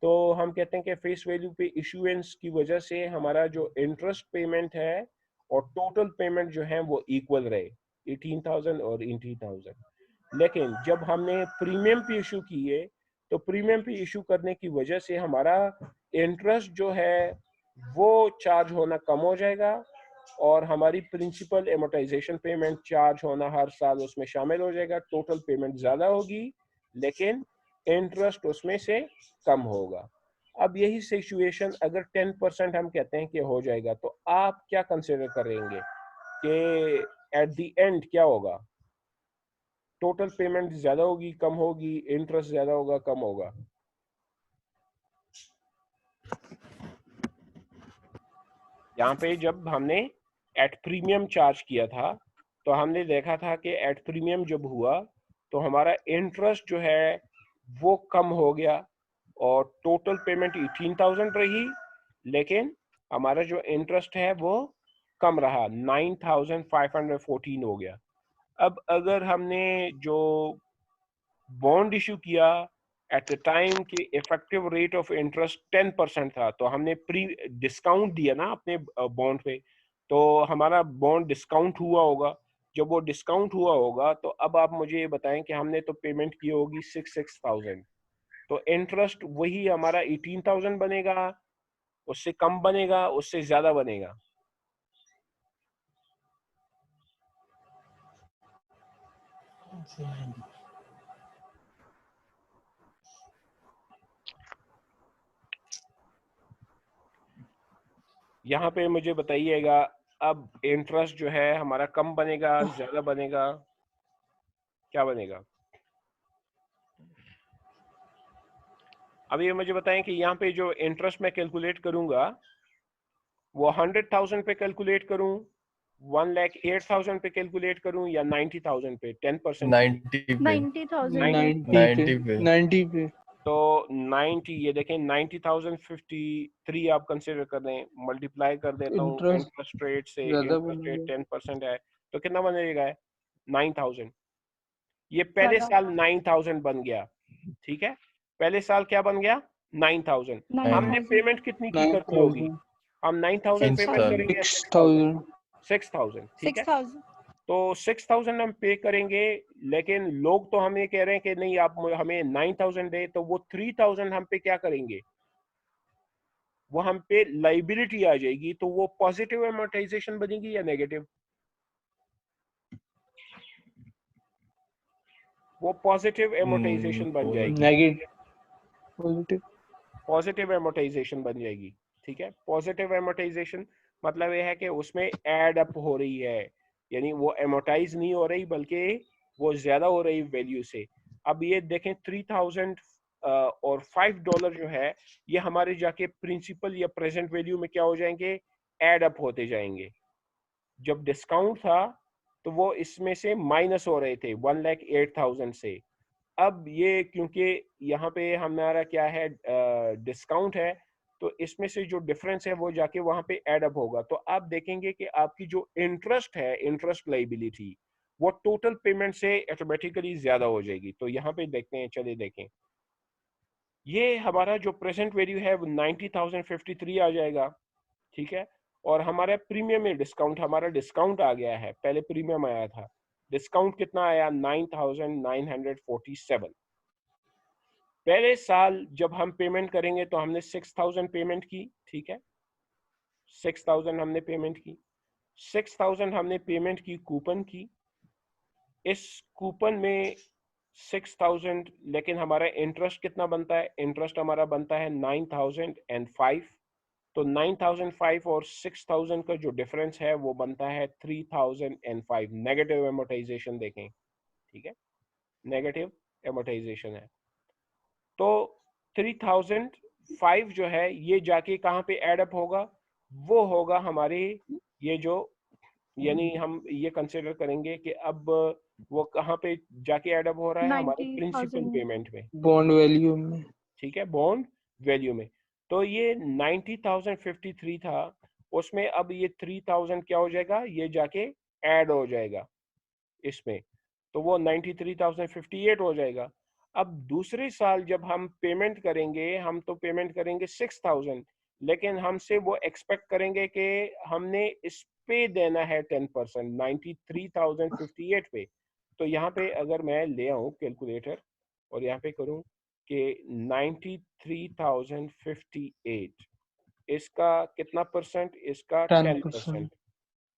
Speaker 1: तो हम कहते हैं कि फेस वैल्यू पे इशुएंस की वजह से हमारा जो इंटरेस्ट पेमेंट है और टोटल पेमेंट जो है वो इक्वल रहे, 18,000 और 18,000। लेकिन जब हमने प्रीमियम पे इशू किए, तो प्रीमियम पे इशू करने की वजह से हमारा इंटरेस्ट जो है वो चार्ज होना कम हो जाएगा, और हमारी प्रिंसिपल एमोटाइजेशन पेमेंट चार्ज होना हर साल उसमें शामिल हो जाएगा। टोटल पेमेंट ज़्यादा होगी लेकिन इंटरेस्ट उसमें से कम होगा। अब यही सिचुएशन अगर 10% हम कहते हैं कि हो जाएगा, तो आप क्या कंसिडर करेंगे कि एट द एंड क्या होगा, टोटल पेमेंट ज्यादा होगी कम होगी, इंटरेस्ट ज्यादा होगा कम होगा? यहाँ पे जब हमने एट प्रीमियम चार्ज किया था तो हमने देखा था कि एट प्रीमियम जब हुआ तो हमारा इंटरेस्ट जो है वो कम हो गया और टोटल पेमेंट 18,000 रही, लेकिन हमारा जो इंटरेस्ट है वो कम रहा, 9,514 हो गया। अब अगर हमने जो बॉन्ड इशू किया एट द टाइम के इफेक्टिव रेट ऑफ इंटरेस्ट 10% था, तो हमने प्री डिस्काउंट दिया ना अपने बॉन्ड पे, तो हमारा बॉन्ड डिस्काउंट हुआ होगा, जब वो डिस्काउंट हुआ होगा तो अब आप मुझे ये बताएं कि हमने तो पेमेंट की होगी 66,000, तो इंटरेस्ट वही हमारा 18,000 बनेगा, उससे कम बनेगा, उससे ज्यादा बनेगा? यहाँ पे मुझे बताइएगा, अब इंटरेस्ट जो है हमारा कम बनेगा, ज्यादा बनेगा, क्या बनेगा? अब ये मुझे बताएं कि यहाँ पे जो इंटरेस्ट मैं कैलकुलेट करूंगा वो 100,000 पे कैलकुलेट करूं, 1,08,000 पे कैलकुलेट करूं, या 90,000 पे 10%?
Speaker 5: 90 पे
Speaker 4: 90,000
Speaker 3: 90 पे 90 पे
Speaker 1: तो 90, ये देखें 90,053 आप कंसिडर कर दें, मल्टीप्लाई कर देता हूँ
Speaker 3: इंटरेस्ट
Speaker 1: इंटरेस्ट रेट से,
Speaker 3: ज्यादा
Speaker 1: इंटरेस्ट रेट
Speaker 3: बनेगा
Speaker 1: 10% है, तो कितना बनेगा? 9,000। ये पहले
Speaker 4: ज्यादा
Speaker 1: साल 9,000 बन गया, ठीक है, पहले साल क्या बन गया? 9,000। हमने
Speaker 4: 9,000
Speaker 1: पेमेंट कितनी की करनी होगी?
Speaker 3: 9,000
Speaker 1: हम 9,000 पेमेंट
Speaker 4: 6,000
Speaker 1: करेंगे,
Speaker 3: 6,000
Speaker 1: 6,000, ठीक है।
Speaker 4: 6,000
Speaker 1: तो 6,000 हम पे करेंगे, लेकिन लोग तो हमें कह रहे हैं कि नहीं आप हमें 9,000 दे, तो वो 3,000 हम पे क्या करेंगे? वो हम पे लाइबिलिटी आ जाएगी, तो वो पॉजिटिव एमोर्टाइजेशन बनेगी या नेगेटिव? वो पॉजिटिव एमोर्टाइजेशन बन जाएगी,
Speaker 3: नेगेटिव पॉजिटिव
Speaker 1: पॉजिटिव एमोर्टाइजेशन बन जाएगी, ठीक है। पॉजिटिव एमोर्टाइजेशन मतलब ये है कि उसमें एड अप हो रही है, यानी वो एमोर्टाइज नहीं हो रही बल्कि वो ज्यादा हो रही वैल्यू से। अब ये देखें 3,000 और $5 जो है ये हमारे जाके प्रिंसिपल या प्रेजेंट वैल्यू में क्या हो जाएंगे? एड अप होते जाएंगे। जब डिस्काउंट था तो वो इसमें से माइनस हो रहे थे 1,08,000 से। अब ये क्योंकि यहाँ पे हमारा क्या है, डिस्काउंट है, तो इसमें से जो डिफरेंस है वो जाके वहां पे एड अप होगा। तो आप देखेंगे कि आपकी जो इंटरेस्ट है, इंटरेस्ट लाइबिलिटी, वो टोटल पेमेंट से ऑटोमेटिकली ज्यादा हो जाएगी। तो यहाँ पे देखते हैं, चलिए देखें, ये हमारा जो प्रेजेंट वैल्यू है वो 90,053 आ जाएगा, ठीक है। और हमारा प्रीमियम में डिस्काउंट, हमारा डिस्काउंट आ गया है, पहले प्रीमियम आया था, डिस्काउंट कितना आया? 9,947। पहले साल जब हम पेमेंट करेंगे तो हमने 6,000 पेमेंट की, ठीक है, 6,000 हमने पेमेंट की, 6,000 हमने पेमेंट की कूपन की। इस कूपन में 6,000, लेकिन हमारा इंटरेस्ट कितना बनता है? इंटरेस्ट हमारा बनता है 9,005। तो 9,005 और 6,000 का जो डिफरेंस है वो बनता है 3,005। नेगेटिव एमोर्टाइजेशन देखें, ठीक है, नेगेटिव एमोर्टाइजेशन है। तो 3,005 जो है ये जाके कहाँ पे एड अप होगा? वो होगा हमारे ये जो, यानी हम ये कंसिडर करेंगे कि अब वो कहाँ पे जाके एड अप हो रहा है? हमारे प्रिंसिपल
Speaker 4: 90,000
Speaker 1: पेमेंट में,
Speaker 3: बॉन्ड वैल्यू में
Speaker 1: ठीक है, बॉन्ड वैल्यू में। तो ये 90,053 था, उसमें अब ये 3,000 क्या हो जाएगा? ये जाके ऐड हो जाएगा इसमें, तो वो 93,058 हो जाएगा। अब दूसरे साल जब हम पेमेंट करेंगे, हम तो पेमेंट करेंगे 6,000, लेकिन हमसे वो एक्सपेक्ट करेंगे कि हमने इस पे देना है 10%, 93,058 पे। तो यहाँ पे अगर मैं ले आऊँ कैलकुलेटर और यहाँ पे करूँ कि 93,058, इसका कितना परसेंट? इसका 10%,
Speaker 3: 10%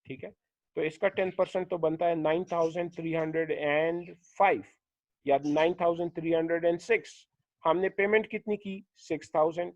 Speaker 1: ठीक है। तो इसका 10% तो बनता है 9,305 या 9,306। हमने पेमेंट कितनी की? 6,000,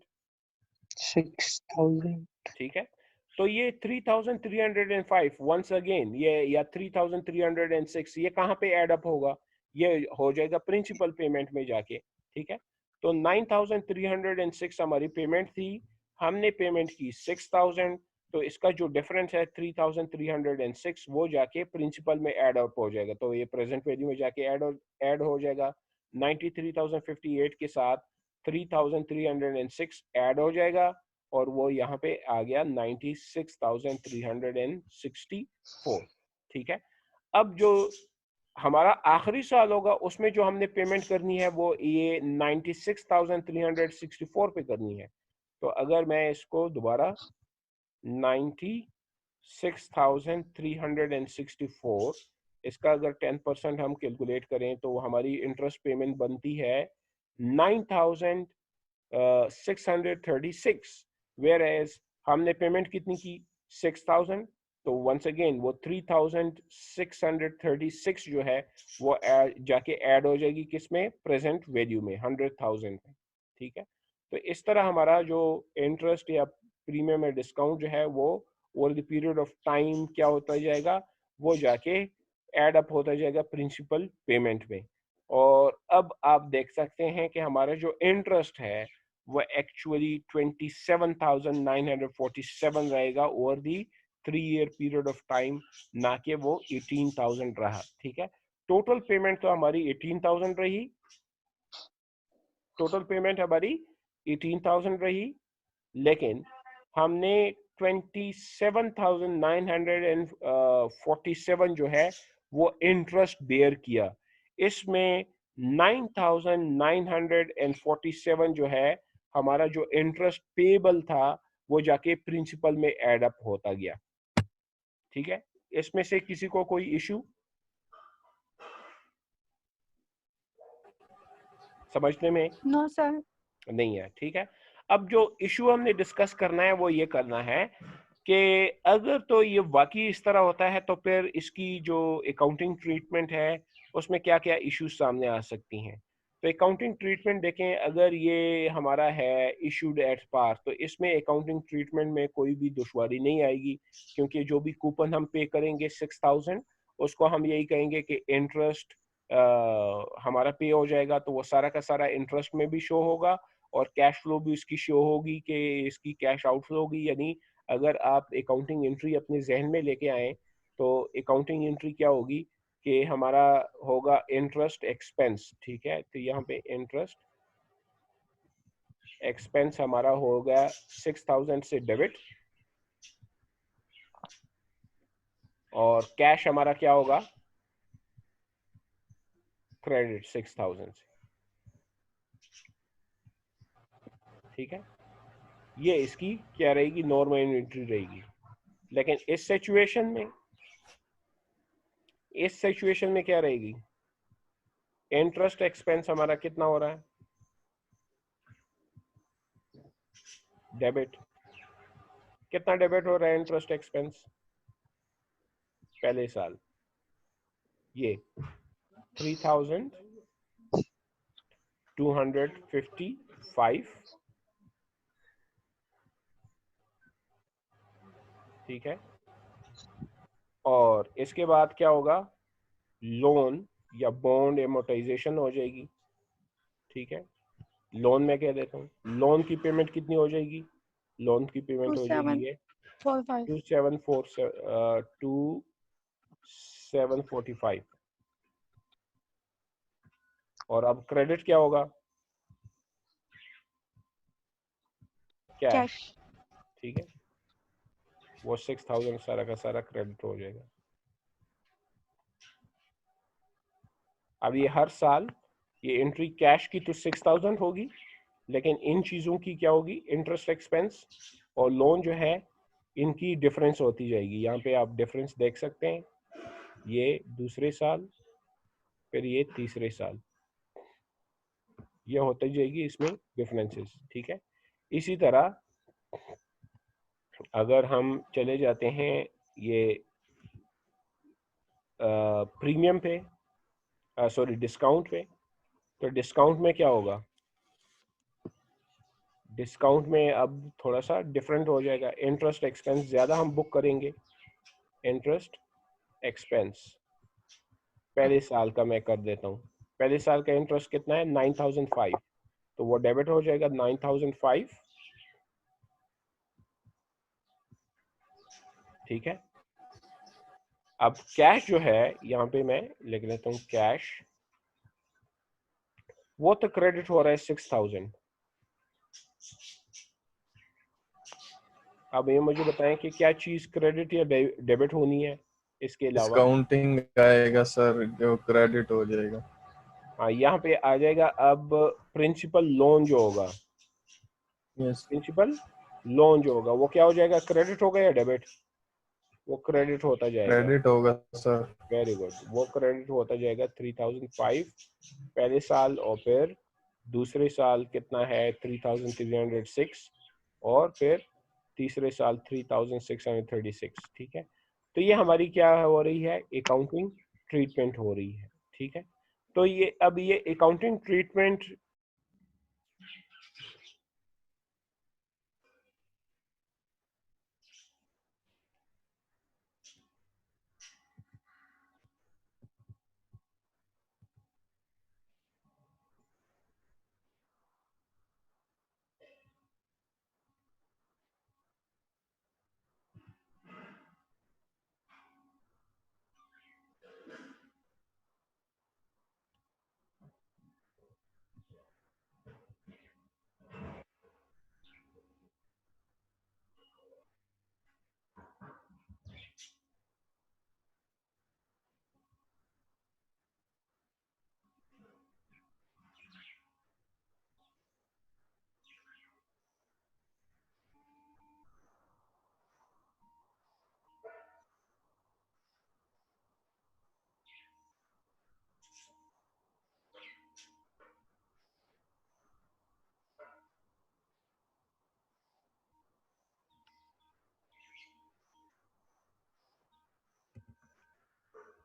Speaker 3: 6,000
Speaker 1: ठीक है। तो ये 3,305 वंस अगेन, ये या 3,306 ये कहाँ पे ऐड अप होगा? ये हो जाएगा प्रिंसिपल पेमेंट में जाके, ठीक है। तो 9,306 हमारी पेमेंट थी, हमने पेमेंट की 6,000, तो इसका जो डिफरेंस है 3,306 वो जाके प्रिंसिपल में ऐड अप हो जाएगा। तो ये प्रेजेंट वैल्यू में जाके ऐड हो जाएगा, 93,058 के साथ 3,306 ऐड हो जाएगा, और वो यहाँ पे आ गया 96,364, ठीक है। अब जो हमारा आखिरी साल होगा उसमें जो हमने पेमेंट करनी है वो ये 96,364 पे करनी है। तो अगर मैं इसको दोबारा 96,364 इसका अगर 10% हम कैलकुलेट करें तो हमारी इंटरेस्ट पेमेंट बनती है 9,636, वेयर एज हमने पेमेंट कितनी की 6,000, तो वंस अगेन वो 3,636 जो है वो जाके ऐड हो जाएगी किसमें, प्रेजेंट वैल्यू में 100,000 में। ठीक है, तो इस तरह हमारा जो इंटरेस्ट या प्रीमियम या डिस्काउंट जो है वो over the period of time क्या होता जाएगा, वो जाके ऐड अप होता जाएगा प्रिंसिपल पेमेंट में। और अब आप देख सकते हैं कि हमारा जो इंटरेस्ट है वो एक्चुअली 27,947 रहेगा over the 3 year period of time, ना कि वो 18,000 रहा। ठीक है, टोटल पेमेंट तो हमारी 18,000 रही, टोटल पेमेंट हमारी 18,000 रही, लेकिन हमने 27,947 जो है वो इंटरेस्ट बेयर किया। इसमें 9,947 जो है हमारा जो इंटरेस्ट पेबल था वो जाके प्रिंसिपल में ऐड अप होता गया। ठीक है, इसमें से किसी को कोई इशू समझने में
Speaker 4: नो सर।
Speaker 1: नहीं है? ठीक है, अब जो इशू हमने डिस्कस करना है वो ये करना है कि अगर तो ये वाकई इस तरह होता है तो फिर इसकी जो अकाउंटिंग ट्रीटमेंट है उसमें क्या क्या इश्यूज सामने आ सकती हैं। तो अकाउंटिंग ट्रीटमेंट देखें, अगर ये हमारा है इशूड एट पार तो इसमें अकाउंटिंग ट्रीटमेंट में कोई भी दुश्वारी नहीं आएगी, क्योंकि जो भी कूपन हम पे करेंगे 6,000 उसको हम यही कहेंगे कि इंटरेस्ट हमारा पे हो जाएगा, तो वो सारा का सारा इंटरेस्ट में भी शो होगा और कैश फ्लो भी इसकी शो होगी कि इसकी कैश आउटफ्लो होगी। यानी अगर आप अकाउंटिंग एंट्री अपने जहन में लेके आए तो अकाउंटिंग एंट्री क्या होगी कि हमारा होगा इंटरेस्ट एक्सपेंस। ठीक है, तो यहाँ पे इंटरेस्ट एक्सपेंस हमारा होगा 6,000 से डेबिट और कैश हमारा क्या होगा, क्रेडिट 6,000 से। ठीक है, ये इसकी क्या रहेगी, नॉर्मल एंट्री रहेगी। लेकिन इस सिचुएशन में क्या रहेगी, इंटरेस्ट एक्सपेंस हमारा कितना हो रहा है, डेबिट। कितना डेबिट हो रहा है इंटरेस्ट एक्सपेंस पहले साल, ये 3,255। ठीक है, और इसके बाद क्या होगा, लोन या बॉन्ड एमोर्टाइजेशन हो जाएगी। ठीक है, लोन में कह देता हूँ, लोन की पेमेंट कितनी हो जाएगी, लोन की पेमेंट हो जाएगी ये 2,745। और अब क्रेडिट क्या होगा, कैश। ठीक है, वो 6,000 सारा का सारा क्रेडिट हो जाएगा। अब ये हर साल ये एंट्री कैश की तो 6,000 होगी, लेकिन इन चीज़ों की क्या होगी, इंटरेस्ट एक्सपेंस और लोन जो है इनकी डिफरेंस होती जाएगी। यहाँ पे आप डिफरेंस देख सकते हैं, ये दूसरे साल फिर ये तीसरे साल, ये होती जाएगी इसमें डिफरेंसेस। ठीक है, इसी तरह अगर हम चले जाते हैं ये प्रीमियम पे, सॉरी डिस्काउंट पे, तो डिस्काउंट में क्या होगा, डिस्काउंट में अब थोड़ा सा डिफरेंट हो जाएगा। इंटरेस्ट एक्सपेंस ज़्यादा हम बुक करेंगे, इंटरेस्ट एक्सपेंस पहले साल का मैं कर देता हूँ, पहले साल का इंटरेस्ट कितना है 9,005, तो वो डेबिट हो जाएगा 9,005। ठीक है, अब कैश जो है यहाँ पे मैं लिख लेता हूँ कैश, वो तो क्रेडिट हो रहा है 6,000। अब ये मुझे बताएं कि क्या चीज क्रेडिट या डेबिट होनी है इसके अलावा।
Speaker 5: डिस्काउंटिंग आएगा सर, जो क्रेडिट हो जाएगा।
Speaker 1: हाँ, यहाँ पे आ जाएगा अब प्रिंसिपल लोन जो होगा,
Speaker 5: यस।
Speaker 1: प्रिंसिपल लोन जो होगा वो क्या हो जाएगा, क्रेडिट होगा या डेबिट, वो क्रेडिट होता जाएगा।
Speaker 5: क्रेडिट होगा सर।
Speaker 1: वेरी गुड, वो क्रेडिट होता जाएगा 3005 पहले साल, और फिर दूसरे साल कितना है 3306, और फिर तीसरे साल 3636। ठीक है, तो ये हमारी क्या हो रही है, अकाउंटिंग ट्रीटमेंट हो रही है। ठीक है, तो ये अब ये अकाउंटिंग ट्रीटमेंट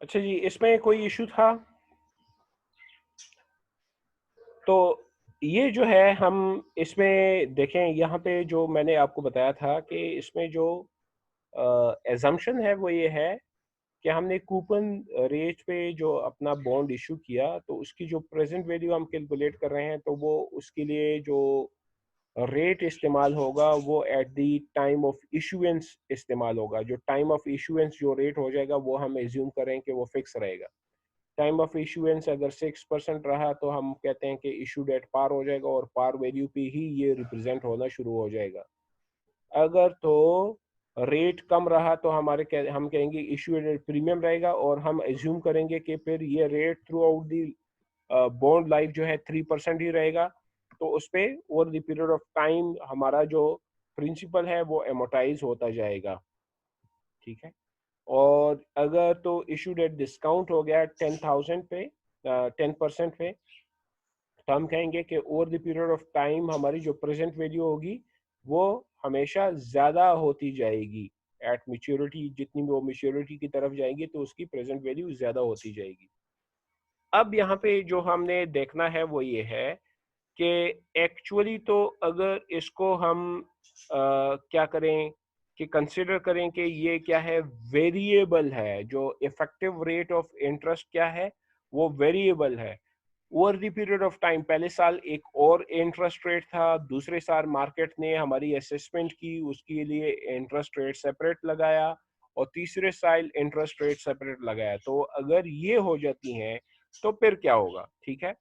Speaker 1: अच्छा जी, इसमें कोई इशू था? तो ये जो है हम इसमें देखें, यहाँ पे जो मैंने आपको बताया था कि इसमें जो एजम्पशन है वो ये है कि हमने कूपन रेट पे जो अपना बॉन्ड इशू किया, तो उसकी जो प्रेजेंट वैल्यू हम कैलकुलेट कर रहे हैं, तो वो उसके लिए जो रेट इस्तेमाल होगा वो at the time of issuance इस्तेमाल होगा। जो टाइम ऑफ इशुएंस जो रेट हो जाएगा वो हम एज्यूम करें कि वो फिक्स रहेगा। टाइम ऑफ इशुएंस अगर 6% रहा तो हम कहते हैं कि इशू डेट पार हो जाएगा, और पार वैल्यू पे ही ये रिप्रेजेंट होना शुरू हो जाएगा। अगर तो रेट कम रहा तो हम कहेंगे इशू डेट प्रीमियम रहेगा, और हम एज्यूम करेंगे कि फिर ये rate through out the bond life जो है 3% ही रहेगा। तो उस पर over the period of time हमारा जो प्रिंसिपल है वो एमोटाइज होता जाएगा। ठीक है, और अगर तो इशू डेट डिस्काउंट हो गया 10,000 पे 10% पे, तो हम कहेंगे कि over the period of time हमारी जो प्रेजेंट वैल्यू होगी वो हमेशा ज़्यादा होती जाएगी। एट मेच्योरिटी, जितनी वो मेच्योरिटी की तरफ जाएंगी तो उसकी प्रेजेंट वैल्यू ज़्यादा होती जाएगी। अब यहाँ पे जो हमने देखना है वो ये है कि एक्चुअली तो अगर इसको हम क्या करें कि कंसिडर करें कि ये क्या है, वेरिएबल है। जो इफेक्टिव रेट ऑफ इंटरेस्ट क्या है, वो वेरिएबल है। Over the period of time पहले साल एक और इंटरेस्ट रेट था, दूसरे साल मार्केट ने हमारी असेसमेंट की, उसके लिए इंटरेस्ट रेट सेपरेट लगाया, और तीसरे साल इंटरेस्ट रेट सेपरेट लगाया। तो अगर ये हो जाती हैं तो फिर क्या होगा? ठीक है,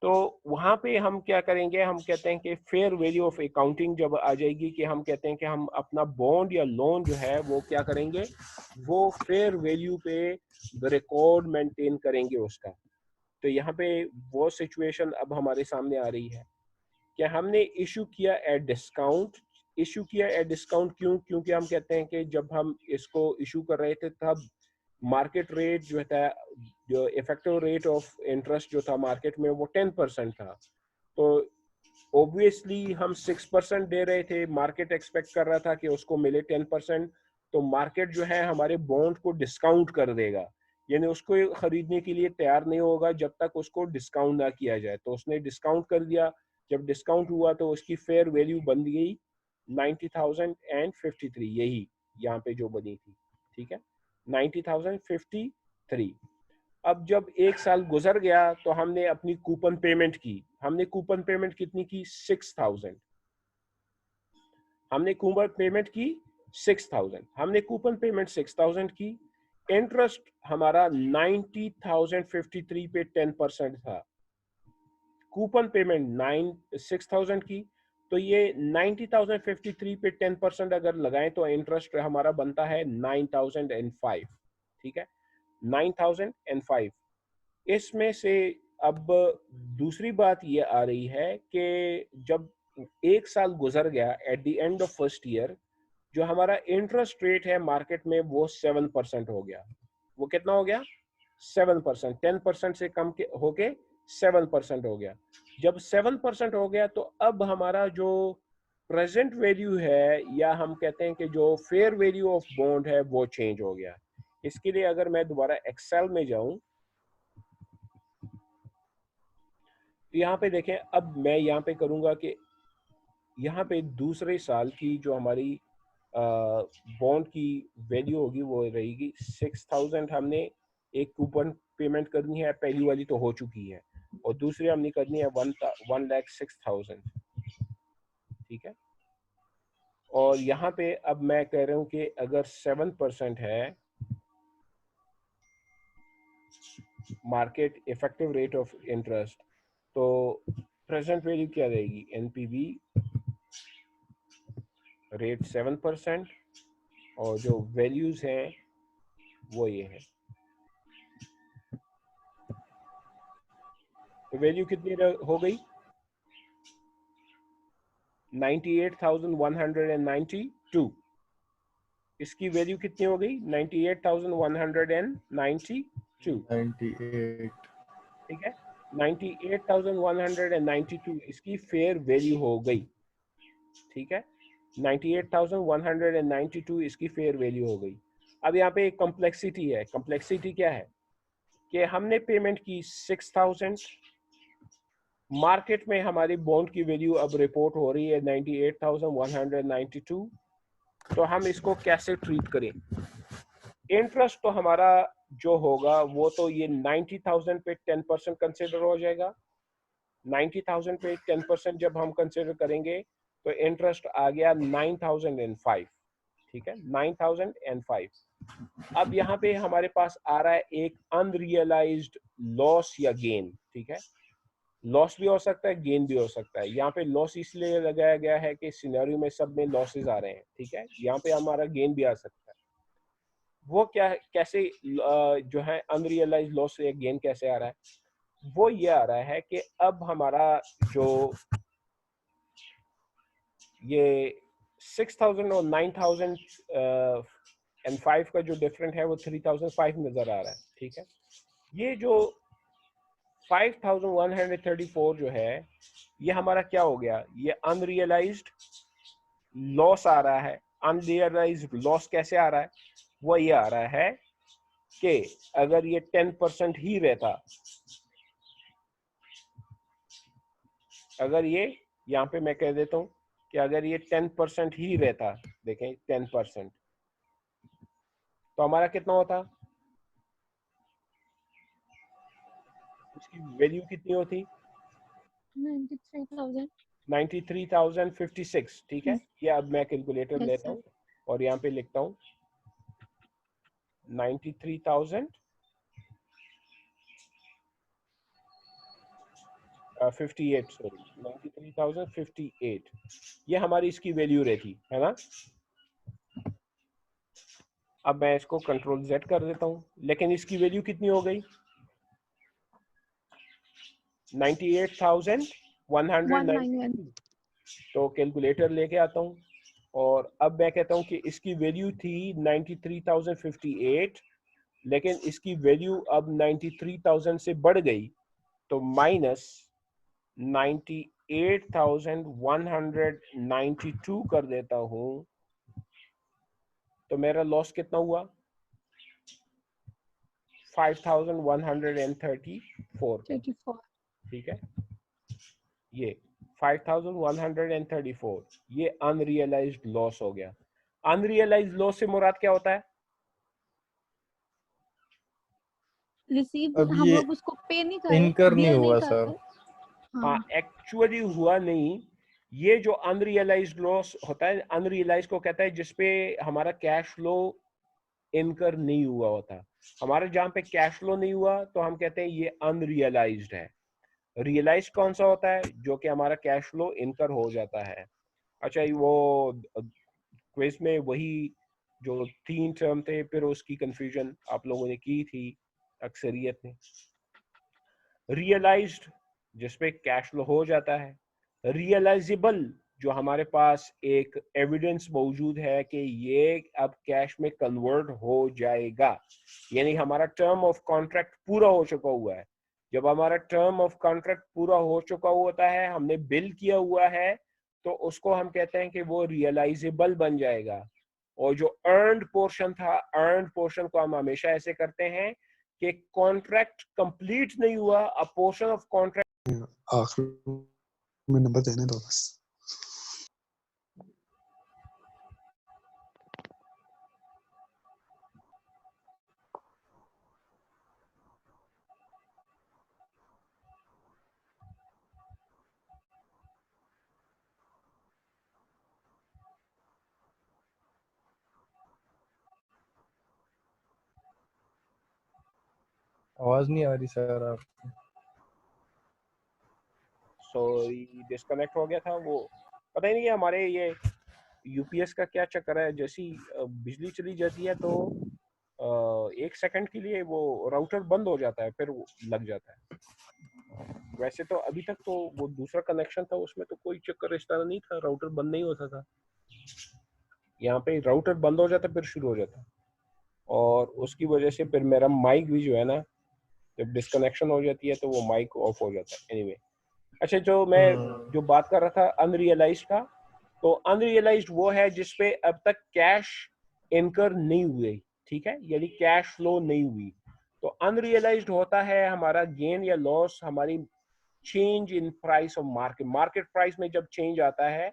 Speaker 1: तो वहां पे हम क्या करेंगे, हम कहते हैं कि फेयर वैल्यू ऑफ अकाउंटिंग जब आ जाएगी, कि हम कहते हैं कि हम अपना बॉन्ड या लोन जो है वो क्या करेंगे, वो फेयर वैल्यू पे रिकॉर्ड मेंटेन करेंगे उसका। तो यहाँ पे वो सिचुएशन अब हमारे सामने आ रही है कि हमने इशू किया एट डिस्काउंट। इशू किया एट डिस्काउंट क्यों? क्योंकि हम कहते हैं कि जब हम इसको इशू कर रहे थे तब मार्केट रेट जो था, जो इफेक्टिव रेट ऑफ इंटरेस्ट जो था मार्केट में वो 10% था। तो ऑब्वियसली हम 6% दे रहे थे, मार्केट एक्सपेक्ट कर रहा था कि उसको मिले 10%। तो मार्केट जो है हमारे बॉन्ड को डिस्काउंट कर देगा, यानी उसको खरीदने के लिए तैयार नहीं होगा जब तक उसको डिस्काउंट ना किया जाए। तो उसने डिस्काउंट कर दिया, जब डिस्काउंट हुआ तो उसकी फेयर वैल्यू बन गई 90,053, यही यहाँ पे जो बनी थी। ठीक है, 90,053। अब जब एक साल गुजर गया तो हमने अपनी कूपन पेमेंट की। हमने कूपन पेमेंट कितनी की? 6,000। हमने कूपन पेमेंट की 6,000। हमने कूपन पेमेंट 6,000 की। इंटरेस्ट हमारा 90,053 पे 10% था। कूपन पेमेंट 6,000 की, तो ये 90,053 पे 10% अगर लगाएं तो इंटरेस्ट हमारा बनता है 9,005। ठीक है, 9,005। इसमें से अब दूसरी बात ये आ रही है कि जब एक साल गुजर गया at the end of first year, जो हमारा इंटरेस्ट रेट है मार्केट में वो 7% हो गया। वो कितना हो गया? 7%। 10% से कम के होके 7% हो गया। जब 7% हो गया तो अब हमारा जो प्रेजेंट वैल्यू है, या हम कहते हैं कि जो फेयर वैल्यू ऑफ बॉन्ड है, वो चेंज हो गया। इसके लिए अगर मैं दोबारा एक्सेल में जाऊं तो यहाँ पे देखें, अब मैं यहाँ पे करूंगा कि यहाँ पे दूसरे साल की जो हमारी बॉन्ड की वैल्यू होगी वो रहेगी 6000। हमने एक कूपन पेमेंट करनी है, पहली वाली तो हो चुकी है, और दूसरी हमने करनी है 1,06,000। ठीक है। और यहाँ पे अब मैं कह रहा हूँ कि अगर 7% है market effective rate of interest, तो प्रेजेंट वैल्यू क्या रहेगी? एनपीवी रेट 7%, और जो वैल्यूज हैं वो ये है। तो वैल्यू कितनी हो गई? 98,192। इसकी वैल्यू कितनी हो गई? 98,192।
Speaker 5: 98।
Speaker 1: ठीक है, 98,192 इसकी फेयर वैल्यू हो गई। ठीक है, 98,192 इसकी फेयर वैल्यू हो गई। अब यहाँ पे एक कॉम्प्लेक्सिटी है। कॉम्प्लेक्सिटी क्या है कि हमने पेमेंट की 6,000, मार्केट में हमारी बॉन्ड की वैल्यू अब रिपोर्ट हो रही है 98,192। तो हम इसको कैसे ट्रीट करें? इंटरेस्ट तो हमारा जो होगा वो तो ये 90,000 पे 10% कंसिडर हो जाएगा। 90,000 पे 10% जब हम कंसिडर करेंगे तो इंटरेस्ट आ गया 9,005। ठीक है, 9,005। अब यहाँ पे हमारे पास आ रहा है एक अनरियलाइज्ड लॉस या गेन। ठीक है, लॉस भी हो सकता है, गेन भी हो सकता है। यहाँ पे लॉस इसलिए लगाया गया है कि सिनेरियो में सब में लॉसेस आ रहे हैं। ठीक है, यहाँ पे हमारा गेन भी आ सकता है। वो क्या है, कैसे जो है अनरियलाइज लॉस या गेन कैसे आ रहा है? वो ये आ रहा है कि अब हमारा जो ये 6,000 और 9,005 का जो डिफरेंट है वो 3,005 नजर आ रहा है। ठीक है, ये जो 5,134 जो है ये हमारा क्या हो गया? ये अनरियलाइज्ड लॉस आ रहा है। अनरियलाइज्ड लॉस कैसे आ रहा है? वो ये आ रहा है कि अगर ये 10% ही रहता, अगर ये यहाँ पे मैं कह देता हूँ कि अगर ये 10% ही रहता, देखें 10%, तो हमारा कितना होता? इसकी वैल्यू कितनी होती?
Speaker 4: 93,000।
Speaker 1: 93,056। ठीक है, ये अब मैं कैलकुलेटर
Speaker 4: यस
Speaker 1: लेता
Speaker 4: सर।
Speaker 1: हूँ और यहाँ पे लिखता हूँ 93,058, सॉरी 93,058, ये हमारी इसकी वैल्यू रहती है ना। अब मैं इसको कंट्रोल Z कर देता हूँ, लेकिन इसकी वैल्यू कितनी हो गई? 98,192। तो कैलकुलेटर लेके आता हूँ और अब मैं कहता हूँ कि इसकी वैल्यू थी 93,058, लेकिन इसकी वैल्यू अब 93,000 से बढ़ गई, तो माइनस 98,192 कर देता हूँ। तो मेरा लॉस कितना हुआ? 5,134।
Speaker 4: 34।
Speaker 1: ठीक है, ये 5,134 ये अनरियलाइज्ड लॉस हो गया। अनरियलाइज्ड लॉस से मुराद क्या होता है?
Speaker 4: रिसीव
Speaker 5: अब
Speaker 4: हम
Speaker 5: ये
Speaker 4: लोग उसको पे नहीं कर रहे,
Speaker 5: इनकर नहीं
Speaker 4: बियर नहीं
Speaker 5: हुआ
Speaker 4: कर
Speaker 5: सर।
Speaker 4: रहे।
Speaker 1: हाँ,
Speaker 4: हाँ
Speaker 1: एक्चुअली हुआ नहीं। ये जो अनरियलाइज्ड लॉस होता है, अनरियलाइज को कहता है जिसपे हमारा कैश फ्लो इनकर नहीं हुआ होता। हमारे जहाँ पे कैश फ्लो नहीं हुआ तो हम कहते हैं ये अनरियलाइज्ड है। रियलाइज कौन सा होता है? जो कि हमारा कैश फ्लो इनकर हो जाता है। अच्छा, वो क्विज में वही जो 3 टर्म थे, फिर उसकी कंफ्यूजन आप लोगों ने की थी अक्सरियत ने। रियलाइज्ड जिसपे कैश फ्लो हो जाता है, रियलाइजेबल जो हमारे पास एक एविडेंस मौजूद है कि ये अब कैश में कन्वर्ट हो जाएगा, यानी हमारा टर्म ऑफ कॉन्ट्रैक्ट पूरा हो चुका हुआ है। जब हमारा टर्म ऑफ कॉन्ट्रैक्ट पूरा हो चुका होता है, हमने बिल किया हुआ है, तो उसको हम कहते हैं कि वो रियलाइजेबल बन जाएगा। और जो अर्न्ड पोर्शन था, अर्न्ड पोर्शन को हम हमेशा ऐसे करते हैं कि कॉन्ट्रैक्ट कंप्लीट नहीं हुआ, अ पोर्शन ऑफ कॉन्ट्रैक्ट
Speaker 6: आखिर में नंबर देने दो बस।
Speaker 5: आवाज नहीं आ रही सर आप।
Speaker 1: सॉरी, डिस्कनेक्ट हो गया था। वो पता ही नहीं है हमारे ये यूपीएस का क्या चक्कर है, जैसी बिजली चली जाती है तो 1 सेकंड के लिए वो राउटर बंद हो जाता है, फिर वो लग जाता है। वैसे तो अभी तक तो वो दूसरा कनेक्शन था, उसमें तो कोई चक्कर इस तरह नहीं था, राउटर बंद नहीं होता था। यहाँ पे राउटर बंद हो जाता फिर शुरू हो जाता, और उसकी वजह से फिर मेरा माइक भी जो है ना, जब डिस्कनेक्शन हो जाती है तो वो माइक ऑफ हो जाता है। एनीवे, अच्छा, जो मैं जो बात कर रहा था अनरियलाइज्ड का, तो अनरियलाइज्ड वो है जिसपे अब तक कैश इनकर नहीं हुए, ठीक है, यानी कैश फ्लो नहीं हुई। तो अनरियलाइज्ड होता है हमारा गेन या लॉस हमारी change in price of market. Market price में जब चेंज आता है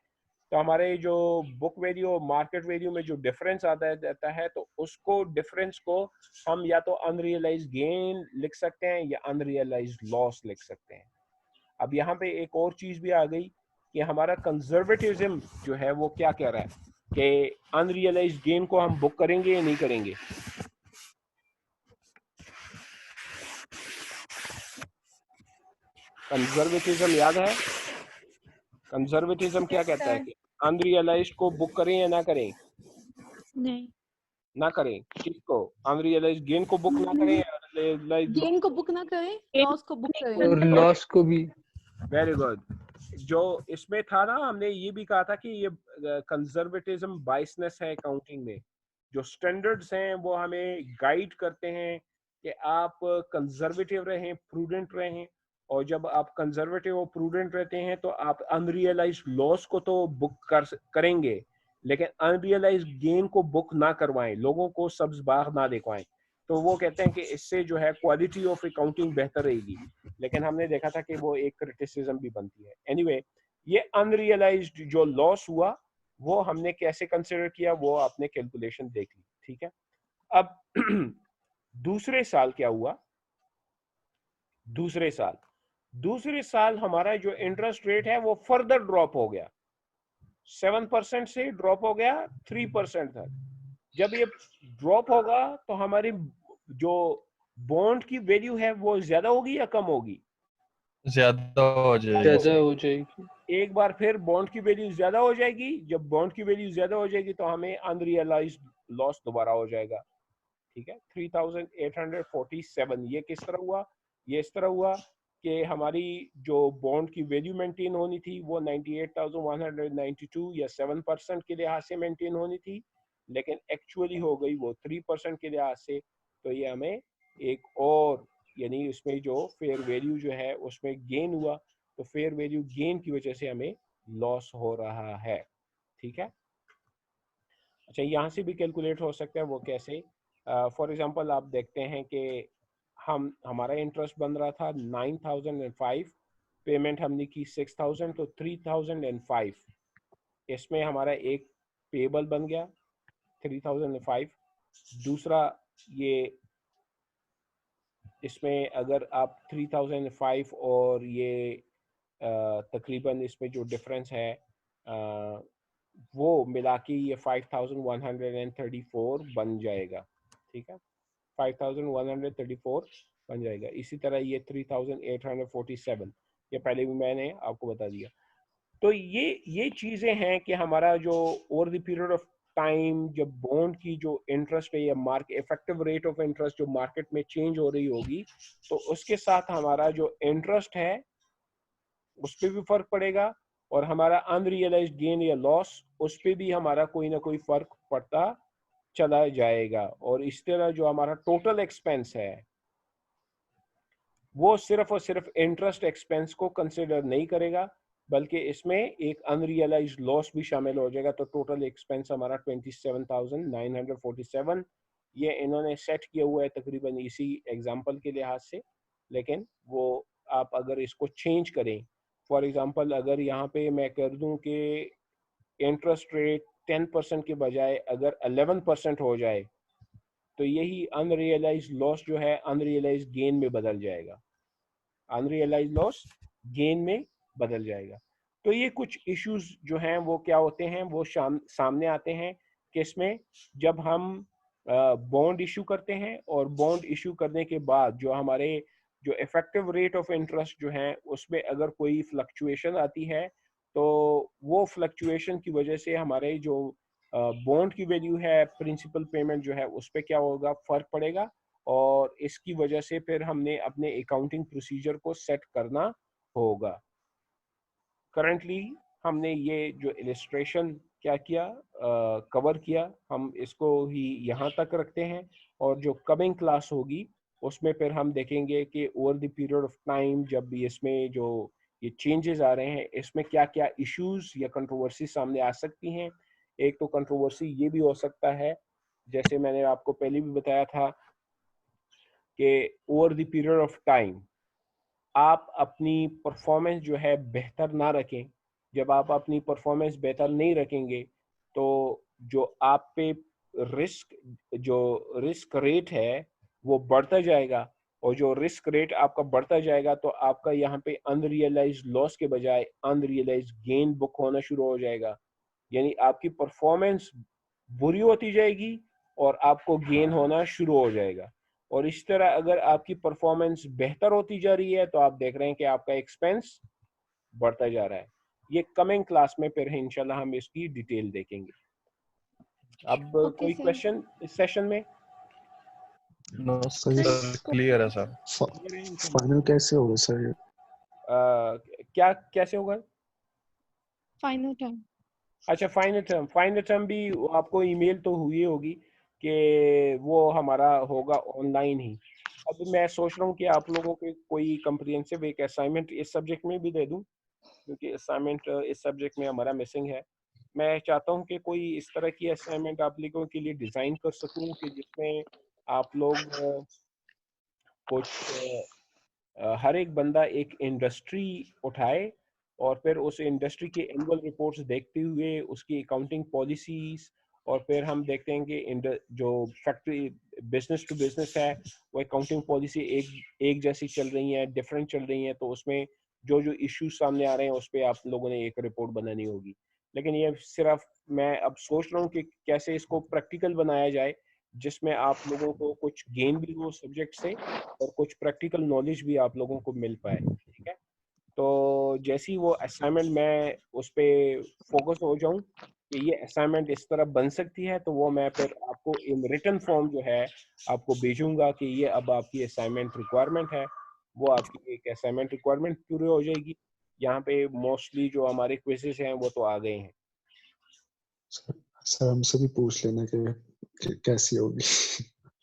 Speaker 1: तो हमारे जो बुक वैल्यू और मार्केट वैल्यू में जो डिफरेंस आता है तो उसको डिफरेंस को हम या तो अनरियलाइज्ड गेन लिख सकते हैं या अनरियलाइज्ड लॉस लिख सकते हैं। अब यहाँ पे एक और चीज भी आ गई कि हमारा कंजर्वेटिज्म जो है वो क्या कह रहा है कि अनरियलाइज्ड गेन को हम बुक करेंगे या नहीं करेंगे। कंजर्वेटिज्म याद है? कंजर्वेटिज्म क्या कहता है कि अनरियलाइज्ड को बुक करें या ना करें?
Speaker 4: नहीं,
Speaker 1: ना करें। किसको? अनरियलाइज्ड गेन को बुक ना करें या realized
Speaker 4: गेन को बुक ना करें, लॉस को बुक करें।
Speaker 3: और लॉस को भी।
Speaker 1: Very good. जो इसमें था ना, हमने ये भी कहा था कि ये कंजर्वेटिज्म बाइसनेस है अकाउंटिंग में। जो स्टैंडर्ड्स हैं वो हमें गाइड करते हैं कि आप कंजर्वेटिव रहें, प्रूडेंट रहें, और जब आप कंजर्वेटिव और प्रूडेंट रहते हैं तो आप अनरियलाइज्ड लॉस को तो बुक करेंगे, लेकिन अनरियलाइज्ड गेन को बुक ना करवाएं, लोगों को सब्ज बाग ना दिखवाएं। तो वो कहते हैं कि इससे जो है क्वालिटी ऑफ अकाउंटिंग बेहतर रहेगी, लेकिन हमने देखा था कि वो एक क्रिटिसिज्म भी बनती है। एनीवे, ये अनरियलाइज्ड जो लॉस हुआ वो हमने कैसे कंसिडर किया वो आपने कैलकुलेशन देख ली, ठीक है। अब दूसरे साल क्या हुआ? दूसरे साल हमारा जो इंटरेस्ट रेट है वो फर्दर ड्रॉप हो गया, 7% से ड्रॉप हो गया 3% तक। जब ये ड्रॉप होगा तो हमारी जो बॉन्ड की वैल्यू है वो ज्यादा होगी या कम होगी?
Speaker 5: ज्यादा हो जाएगी।
Speaker 3: ज्यादा हो जाएगी।
Speaker 1: एक बार फिर बॉन्ड की वैल्यू ज्यादा हो जाएगी। जब बॉन्ड की वैल्यू ज्यादा हो जाएगी तो हमें अनरियलाइज्ड लॉस दोबारा हो जाएगा, ठीक है। 3847 ये किस तरह हुआ? ये इस तरह हुआ कि हमारी जो बॉन्ड की वैल्यू मेंटेन होनी थी वो 98,192 या 7% के लिहाज से मेंटेन होनी थी, लेकिन एक्चुअली हो गई वो 3% के लिहाज से। तो ये हमें एक और, यानी उसमें जो फेयर वैल्यू जो है उसमें गेन हुआ, तो फेयर वैल्यू गेन की वजह से हमें लॉस हो रहा है, ठीक है। अच्छा, यहाँ से भी कैलकुलेट हो सकता है। वो कैसे? फॉर एग्जांपल आप देखते हैं कि हमारा इंटरेस्ट बन रहा था 9,005, पेमेंट हमने की 6,000, तो 3,005 इसमें हमारा एक पेबल बन गया 3,005। दूसरा, ये इसमें अगर आप 3,005 और ये तकरीबन इसमें जो डिफरेंस है वो मिला के ये 5,134 बन जाएगा, ठीक है। 5,134 बन जाएगा। इसी तरह ये 3,847, ये पहले भी मैंने आपको बता दिया। तो ये चीजें हैं कि हमारा जो over the period of time जब बॉन्ड की जो इंटरेस्ट है या market effective rate of interest जो मार्केट में चेंज हो रही होगी, तो उसके साथ हमारा जो इंटरेस्ट है उस पर भी फर्क पड़ेगा और हमारा अनरियलाइज्ड गेन या लॉस उस पे भी हमारा कोई ना कोई फर्क पड़ता चला जाएगा। और इस तरह जो हमारा टोटल एक्सपेंस है वो सिर्फ और सिर्फ इंटरेस्ट एक्सपेंस को कंसिडर नहीं करेगा, बल्कि इसमें एक अनरियलाइज्ड लॉस भी शामिल हो जाएगा। तो टोटल एक्सपेंस हमारा 27,947 ये इन्होंने सेट किया हुआ है तकरीबन इसी एग्जांपल के लिहाज से। लेकिन वो आप अगर इसको चेंज करें, फॉर एग्जांपल अगर यहाँ पे मैं कर दूं कि इंटरेस्ट रेट 10% के बजाय अगर 11% हो जाए, तो यही अनरियलाइज्ड लॉस जो है अनरियलाइज्ड गेन में बदल जाएगा, अनरियलाइज्ड लॉस गेन में बदल जाएगा। तो ये कुछ इश्यूज जो हैं वो क्या होते हैं, वो सामने आते हैं किसमें, जब हम बॉन्ड इशू करते हैं और बॉन्ड इशू करने के बाद जो हमारे जो इफेक्टिव रेट ऑफ इंटरेस्ट जो है उसमें अगर कोई फ्लक्चुएशन आती है, तो वो फ्लक्चुएशन की वजह से हमारे जो बॉन्ड की वैल्यू है, प्रिंसिपल पेमेंट जो है उस पर क्या होगा, फर्क पड़ेगा। और इसकी वजह से फिर हमने अपने अकाउंटिंग प्रोसीजर को सेट करना होगा। करंटली हमने ये जो इलस्ट्रेशन क्या किया, कवर किया, हम इसको ही यहाँ तक रखते हैं। और जो कमिंग क्लास होगी उसमें फिर हम देखेंगे कि over the period of time जब भी इसमें जो ये चेंजेस आ रहे हैं इसमें क्या क्या इश्यूज या कंट्रोवर्सी सामने आ सकती हैं। एक तो कंट्रोवर्सी ये भी हो सकता है, जैसे मैंने आपको पहले भी बताया था, कि over the period of time आप अपनी परफॉर्मेंस जो है बेहतर ना रखें। जब आप अपनी परफॉर्मेंस बेहतर नहीं रखेंगे तो जो आप पे रिस्क रेट है वो बढ़ता जाएगा। और जो रिस्क रेट आपका बढ़ता जाएगा तो आपका यहाँ पे अनरियलाइज्ड लॉस के बजाय अनरियलाइज्ड गेन बुक होना शुरू हो जाएगा। यानी आपकी परफॉर्मेंस बुरी होती जाएगी और आपको गेन होना शुरू हो जाएगा। और इस तरह अगर आपकी परफॉर्मेंस बेहतर होती जा रही है तो आप देख रहे हैं कि आपका एक्सपेंस बढ़ता जा रहा है। ये कमिंग क्लास में फिर इंशाल्लाह हम इसकी डिटेल देखेंगे। अब कोई
Speaker 4: सर।
Speaker 1: क्वेश्चन इस सेशन में?
Speaker 5: नो
Speaker 6: सर
Speaker 5: सर, क्लियर है सर।
Speaker 6: फाइनल कैसे होगा सर ये?
Speaker 1: क्या कैसे होगा?
Speaker 4: Final term.
Speaker 1: अच्छा, फाइनल टर्म भी आपको ईमेल तो हुई होगी कि वो हमारा होगा ऑनलाइन ही। अब मैं सोच रहा हूँ कि आप लोगों के कोई कंप्रिहेंसिव एक असाइनमेंट इस सब्जेक्ट में भी दे दूँ, क्योंकि असाइनमेंट इस सब्जेक्ट में हमारा मिसिंग है। मैं चाहता हूँ कि कोई इस तरह की असाइनमेंट आप लोगों के लिए डिज़ाइन कर सकूँ कि जिसमें आप लोग कुछ हर एक बंदा एक इंडस्ट्री उठाए और फिर उस इंडस्ट्री के एनुअल रिपोर्ट्स देखते हुए उसकी अकाउंटिंग पॉलिसीज, और फिर हम देखते हैं कि जो फैक्ट्री बिजनेस टू बिजनेस है वो अकाउंटिंग पॉलिसी एक जैसी चल रही है, डिफरेंट चल रही है, तो उसमें जो जो इश्यूज सामने आ रहे हैं उस पर आप लोगों ने एक रिपोर्ट बनानी होगी। लेकिन ये सिर्फ मैं अब सोच रहा हूँ कि कैसे इसको प्रैक्टिकल बनाया जाए जिसमें आप लोगों को कुछ गेन भी हो सब्जेक्ट से और कुछ प्रैक्टिकल नॉलेज भी आप लोगों को मिल पाए। ठीक है, तो जैसी वो असाइनमेंट मैं उस पर फोकस हो जाऊं कि ये असाइनमेंट इस तरह बन सकती है, तो वो मैं फिर आपको इन रिटन फॉर्म जो है आपको भेजूंगा कि ये अब आपकी असाइनमेंट रिक्वायरमेंट है। वो आपकी एक असाइनमेंट रिक्वायरमेंट पूरी हो जाएगी। यहाँ पे मोस्टली जो हमारे क्विजेस हैं वो तो आ गए हैं।
Speaker 6: सर हमसे भी पूछ लेना कि कैसी होगी।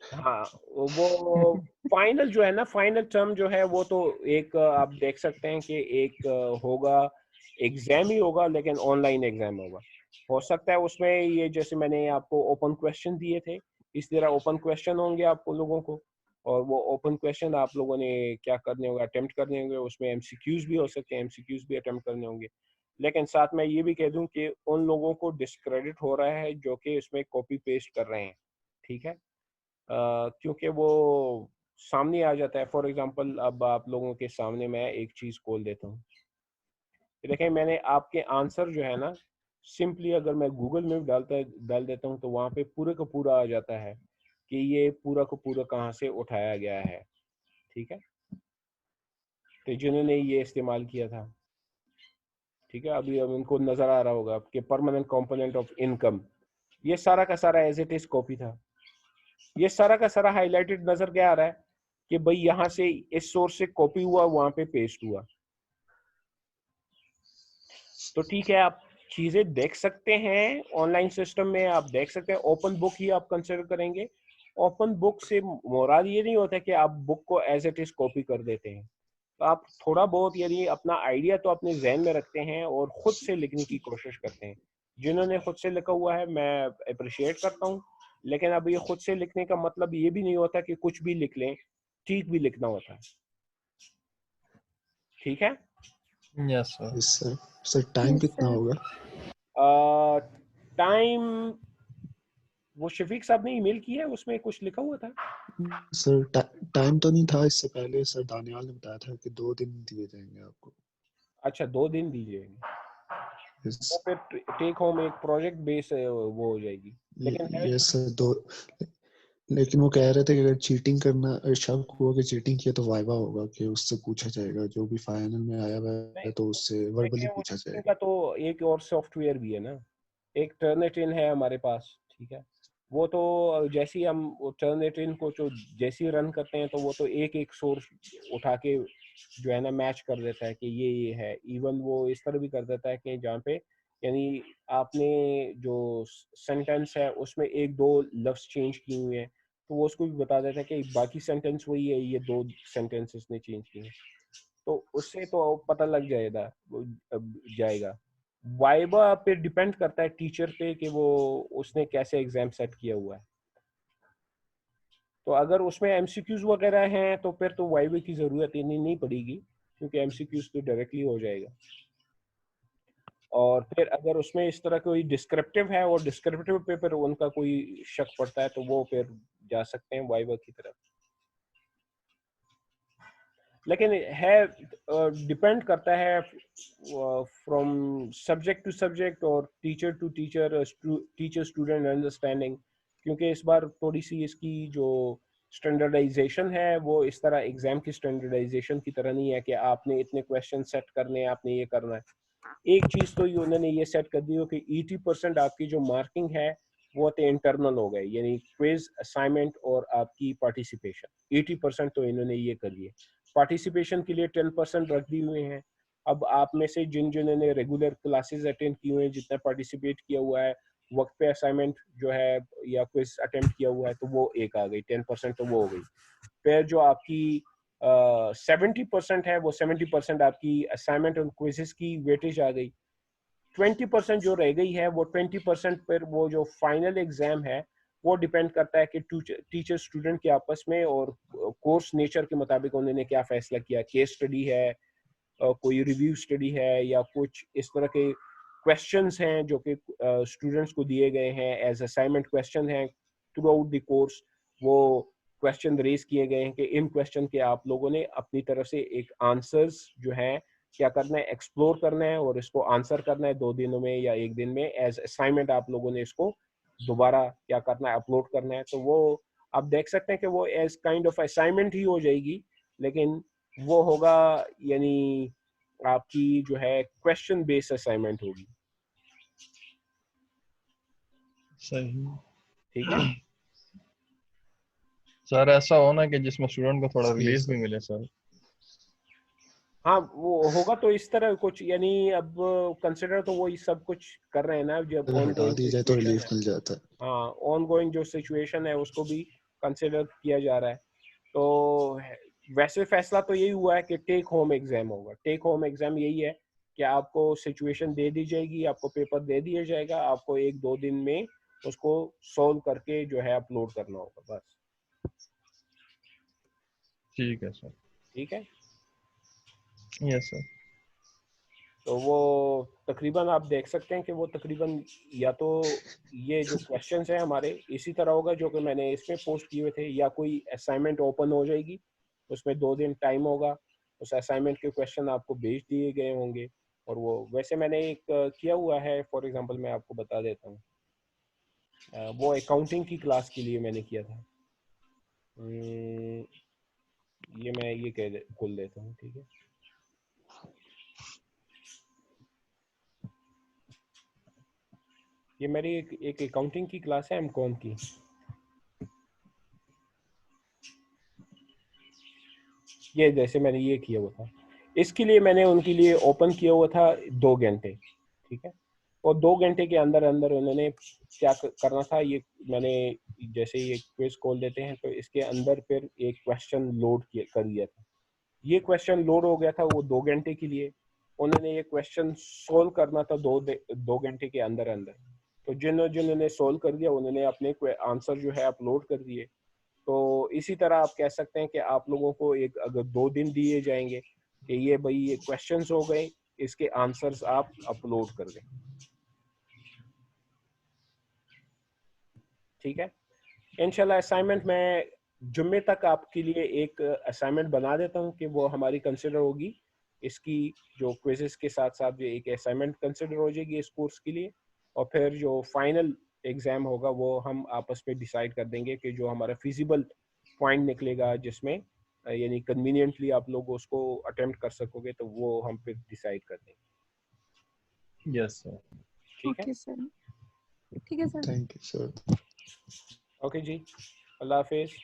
Speaker 1: हाँ, वो फाइनल जो है ना, फाइनल टर्म जो है वो तो एक आप देख सकते हैं कि एक होगा, एग्जाम ही होगा, लेकिन ऑनलाइन एग्जाम होगा। हो सकता है उसमें ये जैसे मैंने आपको ओपन क्वेश्चन दिए थे इस तरह ओपन क्वेश्चन होंगे आपको लोगों को, और वो ओपन क्वेश्चन आप लोगों ने क्या करने होगा, अटेम्प्ट करने होंगे। उसमें एमसीक्यूज भी हो सकते हैं, एमसीक्यूज भी अटेम्प्ट करने होंगे। लेकिन साथ में ये भी कह दूं कि उन लोगों को डिस्क्रेडिट हो रहा है जो कि इसमें कॉपी पेस्ट कर रहे हैं। ठीक है, क्योंकि वो सामने आ जाता है। फॉर एग्जांपल अब आप लोगों के सामने मैं एक चीज़ खोल देता हूँ, देखें मैंने आपके आंसर जो है ना सिंपली अगर मैं गूगल में डाल देता हूँ तो वहाँ पे पूरे का पूरा आ जाता है कि ये पूरा का पूरा कहाँ से उठाया गया है। ठीक है, तो जिन्होंने ये इस्तेमाल किया था, ठीक है, अभी अब इनको नज़र आ रहा होगा कि परमानेंट कंपोनेंट ऑफ इनकम, ये सारा का सारा एज इट इज कॉपी था। ये सारा का सारा हाईलाइटेड नजर क्या आ रहा है कि भाई यहाँ से इस सोर्स से कॉपी हुआ, वहां पे पेस्ट हुआ। तो ठीक है, आप चीजें देख सकते हैं ऑनलाइन सिस्टम में, आप देख सकते हैं। ओपन बुक ही आप कंसिडर करेंगे। ओपन बुक से मुराद ये नहीं होता कि आप बुक को एज इट इज कॉपी कर देते हैं। तो आप थोड़ा बहुत यानी अपना आइडिया तो अपने जहन में रखते हैं और खुद से लिखने की कोशिश करते हैं। जिन्होंने खुद से लिखा हुआ है मैं अप्रिशिएट करता हूँ, लेकिन अब ये खुद से लिखने का मतलब ये भी नहीं होता कि कुछ भी लिख लें, ठीक भी लिखना होता है। ठीक है।
Speaker 5: Yes sir.
Speaker 6: Yes sir. Sir time
Speaker 4: Yes,
Speaker 6: कितना
Speaker 4: sir.
Speaker 6: होगा?
Speaker 1: टाइम वो शफीक साहब ने ईमेल की है, उसमें कुछ लिखा हुआ था।
Speaker 6: सर टाइम तो नहीं था इससे पहले। सर दानियाल ने बताया था कि 2 दिन दिए जाएंगे आपको।
Speaker 1: अच्छा, 2 दिन दीजिएगा,
Speaker 6: यस।
Speaker 1: वो फिर टेक होम एक प्रोजेक्ट बेस वो हो जाएगी। लेकिन है
Speaker 6: यस सर। लेकिन वो कह रहे थे कि अगर चीटिंग करना शक हुआ कि चीटिंग किया तो वाइवा होगा, कि उससे पूछा जाएगा जो भी फाइनल में आया हुआ है, तो उससे वर्बली
Speaker 1: देखिए, वो
Speaker 6: पूछा
Speaker 1: cheating
Speaker 6: जाएगा।
Speaker 1: का तो एक और सॉफ्टवेयर भी है ना, एक टर्निटिन है हमारे पास। ठीक है, वो तो जैसे ही हम वो टर्निटिन को जो जैसे ही रन करते हैं तो वो तो एक एक सोर्स उठा के जो है ना मैच कर देता है कि ये है। इवन वो इस तरह भी कर देता है कि जहाँ पे यानी आपने जो सेंटेंस है उसमें एक दो लफ्ज चेंज किए हुए हैं, तो वो उसको भी बता देता है कि बाकी सेंटेंस वही है, ये 2 सेंटेंसेस ने चेंज किए हैं। तो उससे तो पता लग जाएगा जाएगा। वाइवा पे डिपेंड करता है टीचर पे कि वो उसने कैसे एग्जाम सेट किया हुआ है। तो अगर उसमें एमसीक्यूज वगैरह हैं तो फिर तो वाइवा की जरूरत ही नहीं पड़ेगी, क्योंकि एमसीक्यूज तो डायरेक्टली हो जाएगा। और फिर अगर उसमें इस तरह कोई डिस्क्रिप्टिव है और डिस्क्रिप्टिव पे फिर उनका कोई शक पड़ता है तो वो फिर जा सकते हैं वाइवा की तरफ। लेकिन है डिपेंड करता है फ्रॉम सब्जेक्ट टू सब्जेक्ट और teacher to teacher, teacher student understanding. क्योंकि इस बार थोड़ी सी इसकी जो स्टैंडर्डाइजेशन है वो इस तरह एग्जाम की स्टैंडर्डाइजेशन की तरह नहीं है कि आपने इतने क्वेश्चन सेट करने हैं, आपने ये करना है। एक चीज तो ये उन्होंने ये सेट कर दी हो कि 80% आपकी जो मार्किंग है वो तो इंटरनल हो गए, यानी क्विज, असाइनमेंट और आपकी पार्टिसिपेशन। 80% तो इन्होंने ये कर दिए। पार्टिसिपेशन के लिए 10% रख दिए हुए हैं। अब आप में से जिन्होंने रेगुलर क्लासेस अटेंड किए हुए हैं, जितना पार्टिसिपेट किया हुआ है, वक्त पे असाइनमेंट जो है या क्विज अटेम्प्ट किया हुआ है, तो वो एक आ गई, 10% तो वो हो गई। फिर जो आपकी 70% है वो 70% आपकी असाइनमेंट और क्विजेस की वेटेज आ गई। 20% जो रह गई है वो 20% पर वो जो फाइनल एग्जाम है वो डिपेंड करता है कि टीचर स्टूडेंट के आपस में और कोर्स नेचर के मुताबिक उन्होंने क्या फैसला किया। केस स्टडी है, कोई रिव्यू स्टडी है, या कुछ इस तरह के क्वेश्चंस हैं जो कि स्टूडेंट्स को दिए गए हैं एज असाइनमेंट क्वेश्चन हैं थ्रू आउट द कोर्स। वो क्वेश्चन रेज किए गए हैं कि इन क्वेश्चन के आप लोगों ने अपनी तरफ से एक आंसर्स जो है क्या करना है, एक्सप्लोर करना है और इसको आंसर करना है 2 दिनों में या 1 दिन में। एज असाइनमेंट आप लोगों ने इसको दोबारा क्या करना है, अपलोड करना है। तो वो आप देख सकते हैं कि वो एज काइंड ऑफ असाइनमेंट ही हो जाएगी, लेकिन वो होगा यानी आपकी जो है क्वेश्चन बेस्ड असाइनमेंट होगी।
Speaker 5: सही।
Speaker 1: ठीक है
Speaker 5: सर ऐसा हो ना कि जिसमें स्टूडेंट को थोड़ा
Speaker 6: Yes,
Speaker 5: रिलीफ
Speaker 6: sir.
Speaker 5: भी मिले सर।
Speaker 1: हाँ, वो होगा तो इस तरह कुछ यानी अब कंसिडर तो वही सब कुछ कर रहे हैं ना, जब
Speaker 6: अगर हटा
Speaker 1: ऑनगोइंग
Speaker 6: दिया जाए तो
Speaker 1: सिचुएशन
Speaker 6: रिलीफ
Speaker 1: है।
Speaker 6: मिल जाता है।
Speaker 1: हाँ, ऑनगोइंग जो सिचुएशन है उसको भी कंसिडर किया जा रहा है। तो वैसे फैसला तो यही हुआ है कि टेक होम एग्जाम होगा। टेक होम एग्जाम यही है कि आपको सिचुएशन दे दी जाएगी, आपको पेपर दे दिया जाएगा, आपको 1-2 दिन में उसको सॉल्व करके जो है अपलोड करना होगा, बस।
Speaker 5: ठीक है सर।
Speaker 1: ठीक है,
Speaker 5: यस सर।
Speaker 1: तो वो तकरीबन आप देख सकते हैं कि वो तकरीबन या तो ये जो क्वेश्चंस हैं हमारे इसी तरह होगा जो कि मैंने इसमें पोस्ट किए हुए थे, या कोई असाइनमेंट ओपन हो जाएगी, उसमें 2 दिन टाइम होगा, उस असाइनमेंट के क्वेश्चन आपको भेज दिए गए होंगे। और वो वैसे मैंने एक किया हुआ है, फॉर एग्जांपल मैं आपको बता देता हूँ। वो अकाउंटिंग की क्लास के लिए मैंने किया था। ये मैं ये खोल देता हूँ, ठीक है। ये मेरी एक अकाउंटिंग की क्लास है एमकॉम की। ये जैसे मैंने ये किया हुआ था, इसके लिए मैंने उनके लिए ओपन किया हुआ था 2 घंटे। ठीक है। और 2 घंटे के अंदर अंदर उन्होंने क्या करना था, ये मैंने जैसे ये क्विज खोल देते हैं तो इसके अंदर फिर एक क्वेश्चन लोड कर दिया था। ये क्वेश्चन लोड हो गया था वो 2 घंटे के लिए। उन्होंने ये क्वेश्चन सोल्व करना था 2 घंटे के अंदर अंदर। तो जिन्होंने सोल्व कर दिया उन्होंने अपने आंसर जो है अपलोड कर दिए। तो इसी तरह आप कह सकते हैं कि आप लोगों को एक अगर 2 दिन दिए जाएंगे कि ये भाई ये क्वेश्चंस हो गए, इसके आंसर्स आप अपलोड कर दें। ठीक है। इंशाल्लाह असाइनमेंट मैं जुम्मे तक आपके लिए एक असाइनमेंट बना देता हूँ कि वो हमारी कंसिडर होगी। इसकी जो क्विजेस के साथ साथ जो एक असाइनमेंट कंसिडर हो जाएगी इस कोर्स के लिए। और फिर जो फाइनल एग्जाम होगा वो हम आपस में डिसाइड कर देंगे कि जो हमारा फिजिबल पॉइंट निकलेगा जिसमें यानी कन्वीनियंटली आप लोग उसको अटेम्प्ट कर सकोगे, तो वो हम फिर डिसाइड कर देंगे।
Speaker 5: Yes sir.
Speaker 1: ठीक है।
Speaker 4: ओके सर, ठीक है sir.
Speaker 6: Thank you sir.
Speaker 1: Okay ji, अल्लाह हाफिज।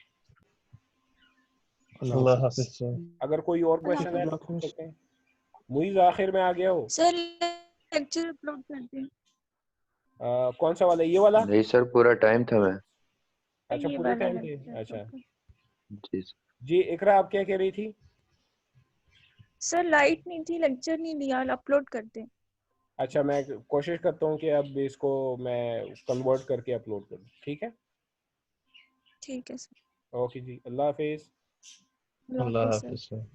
Speaker 5: अल्लाह हाफिज सर।
Speaker 1: अगर कोई और क्वेश्चन है तो पूछ सकते हैं। मुइज़ आखिर में आ गया हो।
Speaker 7: सर लेक्चर अपलोड कर दें।
Speaker 1: कौन सा वाला, ये वाला?
Speaker 2: नहीं सर, पूरा टाइम था मैं।
Speaker 1: अच्छा
Speaker 7: ये
Speaker 1: पूरे
Speaker 7: वाला
Speaker 1: टाइम थे।
Speaker 7: लेक्चर
Speaker 1: अच्छा
Speaker 7: अपलोड कर।
Speaker 2: जी सर।
Speaker 1: जी इकरा आप क्या कह रही थी?
Speaker 7: सर लाइट नहीं थी, लेक्चर नहीं लिया, अपलोड कर दें।
Speaker 1: अच्छा मैं कोशिश करता हूँ कि अब इसको मैं कन्वर्ट करके अपलोड करूँ। ठीक है।
Speaker 7: ठीक है सर।
Speaker 1: ओके जी, अल्लाह हाफिज।
Speaker 7: अल्लाह
Speaker 5: अल्लाह
Speaker 7: हाफिज सर।
Speaker 5: हाफिज सर।